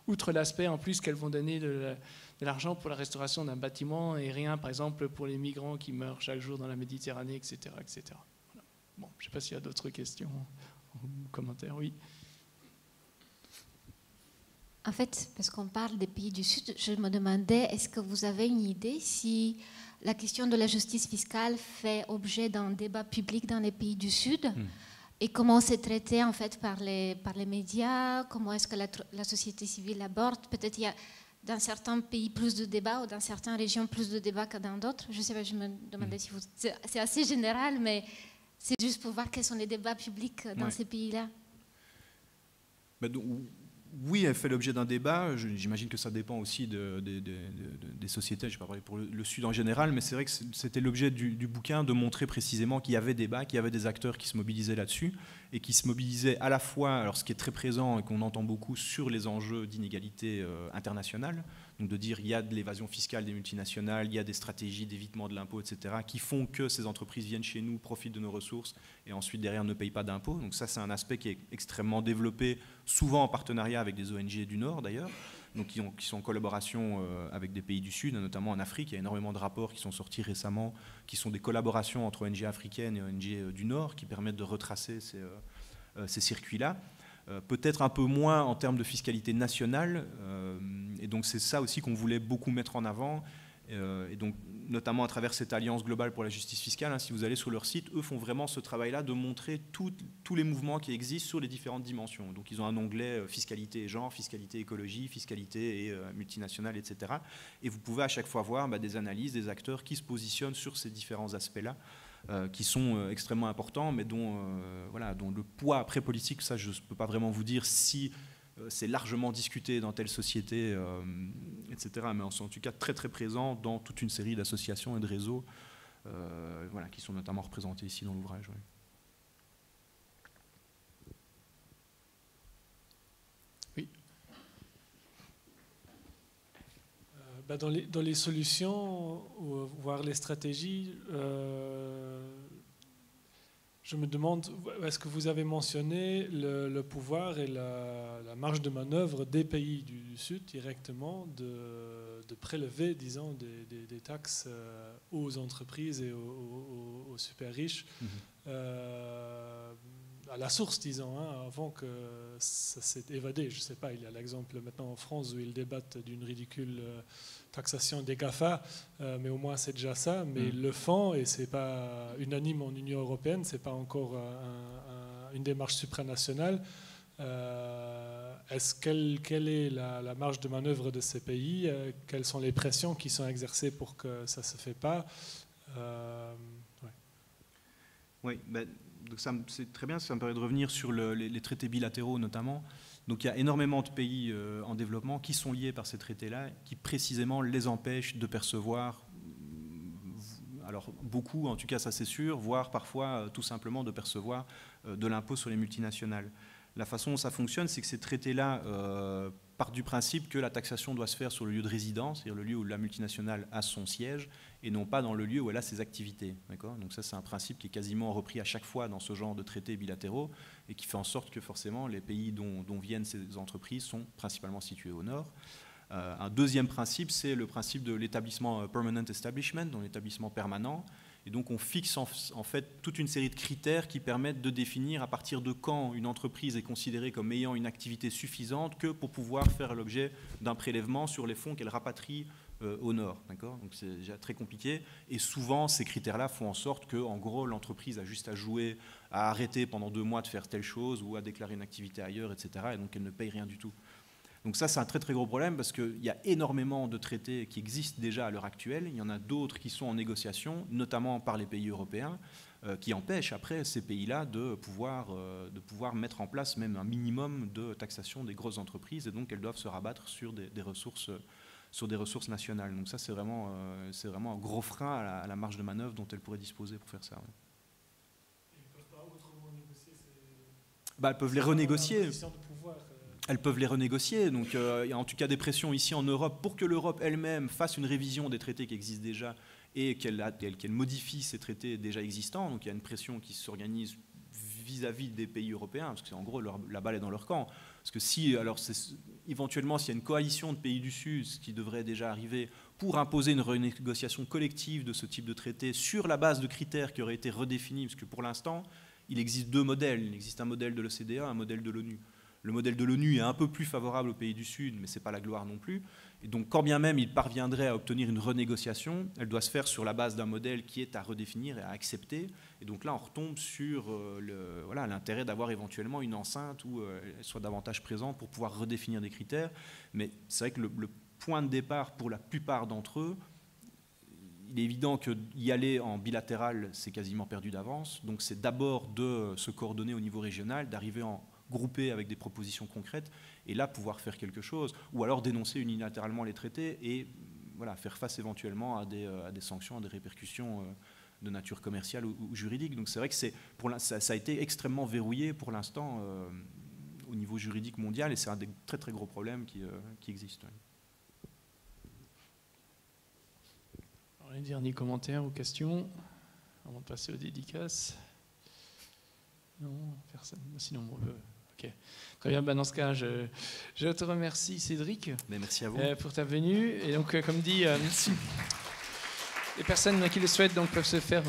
outre l'aspect en plus qu'elles vont donner de l'argent pour la restauration d'un bâtiment et rien par exemple pour les migrants qui meurent chaque jour dans la Méditerranée, etc. etc. Voilà. Bon, je ne sais pas s'il y a d'autres questions ou commentaires, oui. En fait, parce qu'on parle des pays du Sud, je me demandais, est-ce que vous avez une idée si la question de la justice fiscale fait objet d'un débat public dans les pays du Sud et comment c'est traité en fait par les médias, comment est-ce que la société civile l'aborde? Peut-être il y a dans certains pays plus de débats ou dans certaines régions plus de débats que dans d'autres. Je ne sais pas, je me demandais si vous... C'est assez général, mais c'est juste pour voir quels sont les débats publics dans ces pays-là. Oui, elle fait l'objet d'un débat. J'imagine que ça dépend aussi des sociétés. Je ne vais pas parler pour le Sud en général, mais c'est vrai que c'était l'objet du bouquin de montrer précisément qu'il y avait débat, qu'il y avait des acteurs qui se mobilisaient là-dessus et qui se mobilisaient à la fois, alors ce qui est très présent et qu'on entend beaucoup sur les enjeux d'inégalité internationale, donc de dire il y a de l'évasion fiscale des multinationales, il y a des stratégies d'évitement de l'impôt, etc., qui font que ces entreprises viennent chez nous, profitent de nos ressources et ensuite derrière ne payent pas d'impôts. Donc ça, c'est un aspect qui est extrêmement développé, souvent en partenariat avec des ONG du Nord d'ailleurs, donc qui sont en collaboration avec des pays du Sud, notamment en Afrique. Il y a énormément de rapports qui sont sortis récemment, qui sont des collaborations entre ONG africaines et ONG du Nord, qui permettent de retracer ces circuits-là. Peut-être un peu moins en termes de fiscalité nationale, et donc c'est ça aussi qu'on voulait beaucoup mettre en avant, et donc notamment à travers cette alliance globale pour la justice fiscale, hein, si vous allez sur leur site, eux font vraiment ce travail-là de montrer tous les mouvements qui existent sur les différentes dimensions. Donc ils ont un onglet fiscalité et genre, fiscalité écologie, fiscalité et multinationale, etc. Et vous pouvez à chaque fois voir des analyses, des acteurs qui se positionnent sur ces différents aspects-là, qui sont extrêmement importants, mais dont le poids après politique, ça je ne peux pas vraiment vous dire si c'est largement discuté dans telle société, etc. Mais c'est en tout cas très très présent dans toute une série d'associations et de réseaux qui sont notamment représentés ici dans l'ouvrage. Ouais. Oui. Dans les solutions, voire les stratégies, je me demande, est-ce que vous avez mentionné le pouvoir et la marge de manœuvre des pays du Sud directement de prélever, disons, des taxes aux entreprises et aux super riches. à la source, disons, avant que ça s'est évadé. Je ne sais pas, il y a l'exemple maintenant en France où ils débattent d'une ridicule taxation des GAFA, mais au moins c'est déjà ça. Mais ils le font et ce n'est pas unanime en Union européenne, ce n'est pas encore une démarche supranationale. Quelle est la marge de manœuvre de ces pays? Quelles sont les pressions qui sont exercées pour que ça ne se fait pas? Oui, ben, donc c'est très bien, ça me permet de revenir sur les traités bilatéraux notamment. Donc il y a énormément de pays en développement qui sont liés par ces traités-là, qui précisément les empêchent de percevoir, alors beaucoup en tout cas ça c'est sûr, voire parfois tout simplement de percevoir de l'impôt sur les multinationales. La façon dont ça fonctionne, c'est que ces traités-là partent du principe que la taxation doit se faire sur le lieu de résidence, c'est-à-dire le lieu où la multinationale a son siège, et non pas dans le lieu où elle a ses activités. Donc ça, c'est un principe qui est quasiment repris à chaque fois dans ce genre de traités bilatéraux, et qui fait en sorte que forcément les pays dont viennent ces entreprises sont principalement situés au nord. Un deuxième principe, c'est le principe de l'établissement permanent establishment, donc l'établissement permanent. Et donc on fixe en fait toute une série de critères qui permettent de définir à partir de quand une entreprise est considérée comme ayant une activité suffisante que pour pouvoir faire l'objet d'un prélèvement sur les fonds qu'elle rapatrie au nord. Donc c'est déjà très compliqué. Et souvent ces critères-là font en sorte que, en gros, l'entreprise a juste à jouer, à arrêter pendant 2 mois de faire telle chose ou à déclarer une activité ailleurs, etc. Et donc elle ne paye rien du tout. Donc ça, c'est un très très gros problème parce qu'il y a énormément de traités qui existent déjà à l'heure actuelle. Il y en a d'autres qui sont en négociation, notamment par les pays européens, qui empêchent après ces pays-là de pouvoir mettre en place même un minimum de taxation des grosses entreprises, et donc elles doivent se rabattre sur des ressources nationales. Donc ça, c'est vraiment un gros frein à la marge de manœuvre dont elles pourraient disposer pour faire ça. Ouais. Ils ne peuvent pas autrement négocier elles peuvent les renégocier. Elles peuvent les renégocier. Donc, il y a en tout cas des pressions ici en Europe pour que l'Europe elle-même fasse une révision des traités qui existent déjà et qu'elle modifie ces traités déjà existants. Donc, il y a une pression qui s'organise vis-à-vis des pays européens, parce que en gros, la balle est dans leur camp. Parce que éventuellement, s'il y a une coalition de pays du Sud, ce qui devrait déjà arriver, pour imposer une renégociation collective de ce type de traité sur la base de critères qui auraient été redéfinis, parce que pour l'instant, il existe 2 modèles. Il existe un modèle de l'OCDE, un modèle de l'ONU. Le modèle de l'ONU est un peu plus favorable aux pays du Sud, mais ce n'est pas la gloire non plus. Et donc, quand bien même il parviendrait à obtenir une renégociation, elle doit se faire sur la base d'un modèle qui est à redéfinir et à accepter. Et donc là, on retombe sur l'intérêt d'avoir éventuellement une enceinte où elle soit davantage présente pour pouvoir redéfinir des critères. Mais c'est vrai que le point de départ pour la plupart d'entre eux, il est évident qu'y aller en bilatéral, c'est quasiment perdu d'avance. Donc c'est d'abord de se coordonner au niveau régional, d'arriver en groupé avec des propositions concrètes, et là pouvoir faire quelque chose, ou alors dénoncer unilatéralement les traités et faire face éventuellement à des sanctions, à des répercussions de nature commerciale ou juridique. Donc c'est vrai que ça a été extrêmement verrouillé pour l'instant au niveau juridique mondial, et c'est un des très très gros problèmes qui existent. Alors, les derniers commentaires ou questions avant de passer aux dédicaces? Non, personne. Sinon, ok. Très bien. Dans ce cas, je te remercie, Cédric. Mais merci à vous pour ta venue. Et donc, comme dit, les personnes qui le souhaitent peuvent se faire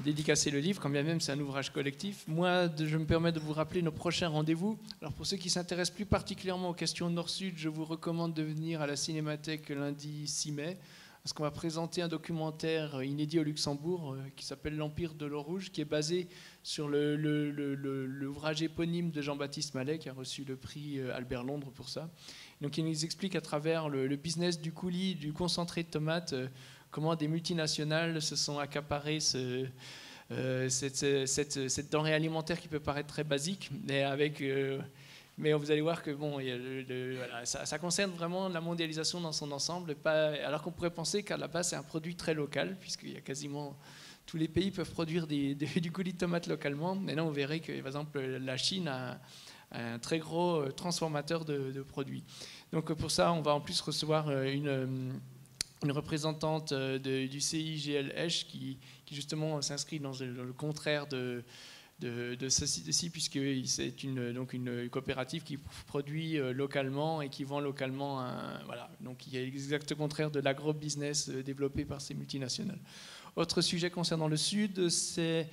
dédicacer le livre, quand bien même c'est un ouvrage collectif. Moi, je me permets de vous rappeler nos prochains rendez-vous. Alors, pour ceux qui s'intéressent plus particulièrement aux questions Nord-Sud, je vous recommande de venir à la Cinémathèque lundi 6 mai. Parce qu'on va présenter un documentaire inédit au Luxembourg qui s'appelle L'Empire de l'eau rouge, qui est basé sur l'ouvrage éponyme de Jean-Baptiste Mallet, qui a reçu le prix Albert Londres pour ça. Donc il nous explique à travers le business du coulis, du concentré de tomates, comment des multinationales se sont accaparées cette denrée alimentaire qui peut paraître très basique, mais avec... Mais vous allez voir que ça concerne vraiment la mondialisation dans son ensemble, alors qu'on pourrait penser qu'à la base c'est un produit très local, puisqu'il y a quasiment tous les pays peuvent produire du coulis de tomates localement. Mais là on verrait que par exemple la Chine a un très gros transformateur de produits. Donc pour ça on va en plus recevoir une représentante du CIGLH qui justement s'inscrit dans le contraire de ceci, puisque c'est une coopérative qui produit localement et qui vend localement. Donc il y a l'exact contraire de l'agro-business développé par ces multinationales. Autre sujet concernant le Sud, c'est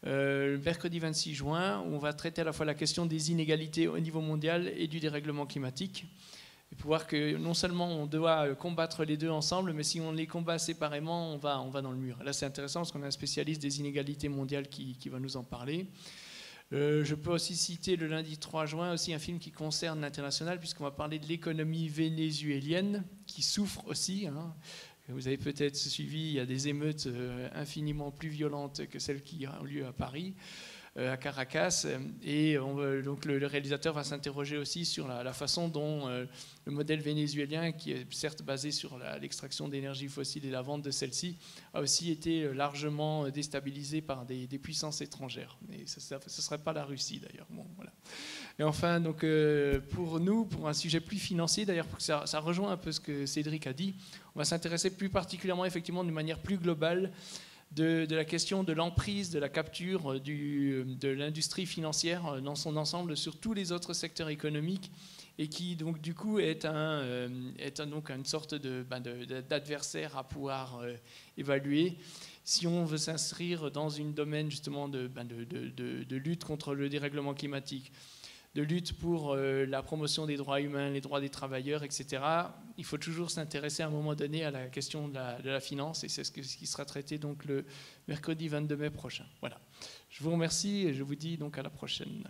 le mercredi 26 juin, où on va traiter à la fois la question des inégalités au niveau mondial et du dérèglement climatique. Et pour voir que non seulement on doit combattre les deux ensemble, mais si on les combat séparément, on va dans le mur. Là, c'est intéressant parce qu'on a un spécialiste des inégalités mondiales qui va nous en parler. Je peux aussi citer le lundi 3 juin aussi un film qui concerne l'international, puisqu'on va parler de l'économie vénézuélienne, qui souffre aussi. Hein. Vous avez peut-être suivi, il y a des émeutes infiniment plus violentes que celles qui ont lieu à Paris, à Caracas, et donc le réalisateur va s'interroger aussi sur la façon dont le modèle vénézuélien, qui est certes basé sur l'extraction d'énergie fossile et la vente de celle-ci, a aussi été largement déstabilisé par des puissances étrangères. Et ce ne serait pas la Russie d'ailleurs. Bon, voilà. Et enfin, donc, pour nous, pour un sujet plus financier, d'ailleurs, ça rejoint un peu ce que Cédric a dit, on va s'intéresser plus particulièrement, effectivement, d'une manière plus globale, de la question de l'emprise, de la capture de l'industrie financière dans son ensemble sur tous les autres secteurs économiques, et qui donc du coup est donc une sorte d'adversaire à pouvoir évaluer si on veut s'inscrire dans un domaine justement de lutte contre le dérèglement climatique, de lutte pour la promotion des droits humains, les droits des travailleurs, etc. Il faut toujours s'intéresser à un moment donné à la question de la finance, et c'est ce qui sera traité donc le mercredi 22 mai prochain. Voilà. Je vous remercie et je vous dis donc à la prochaine.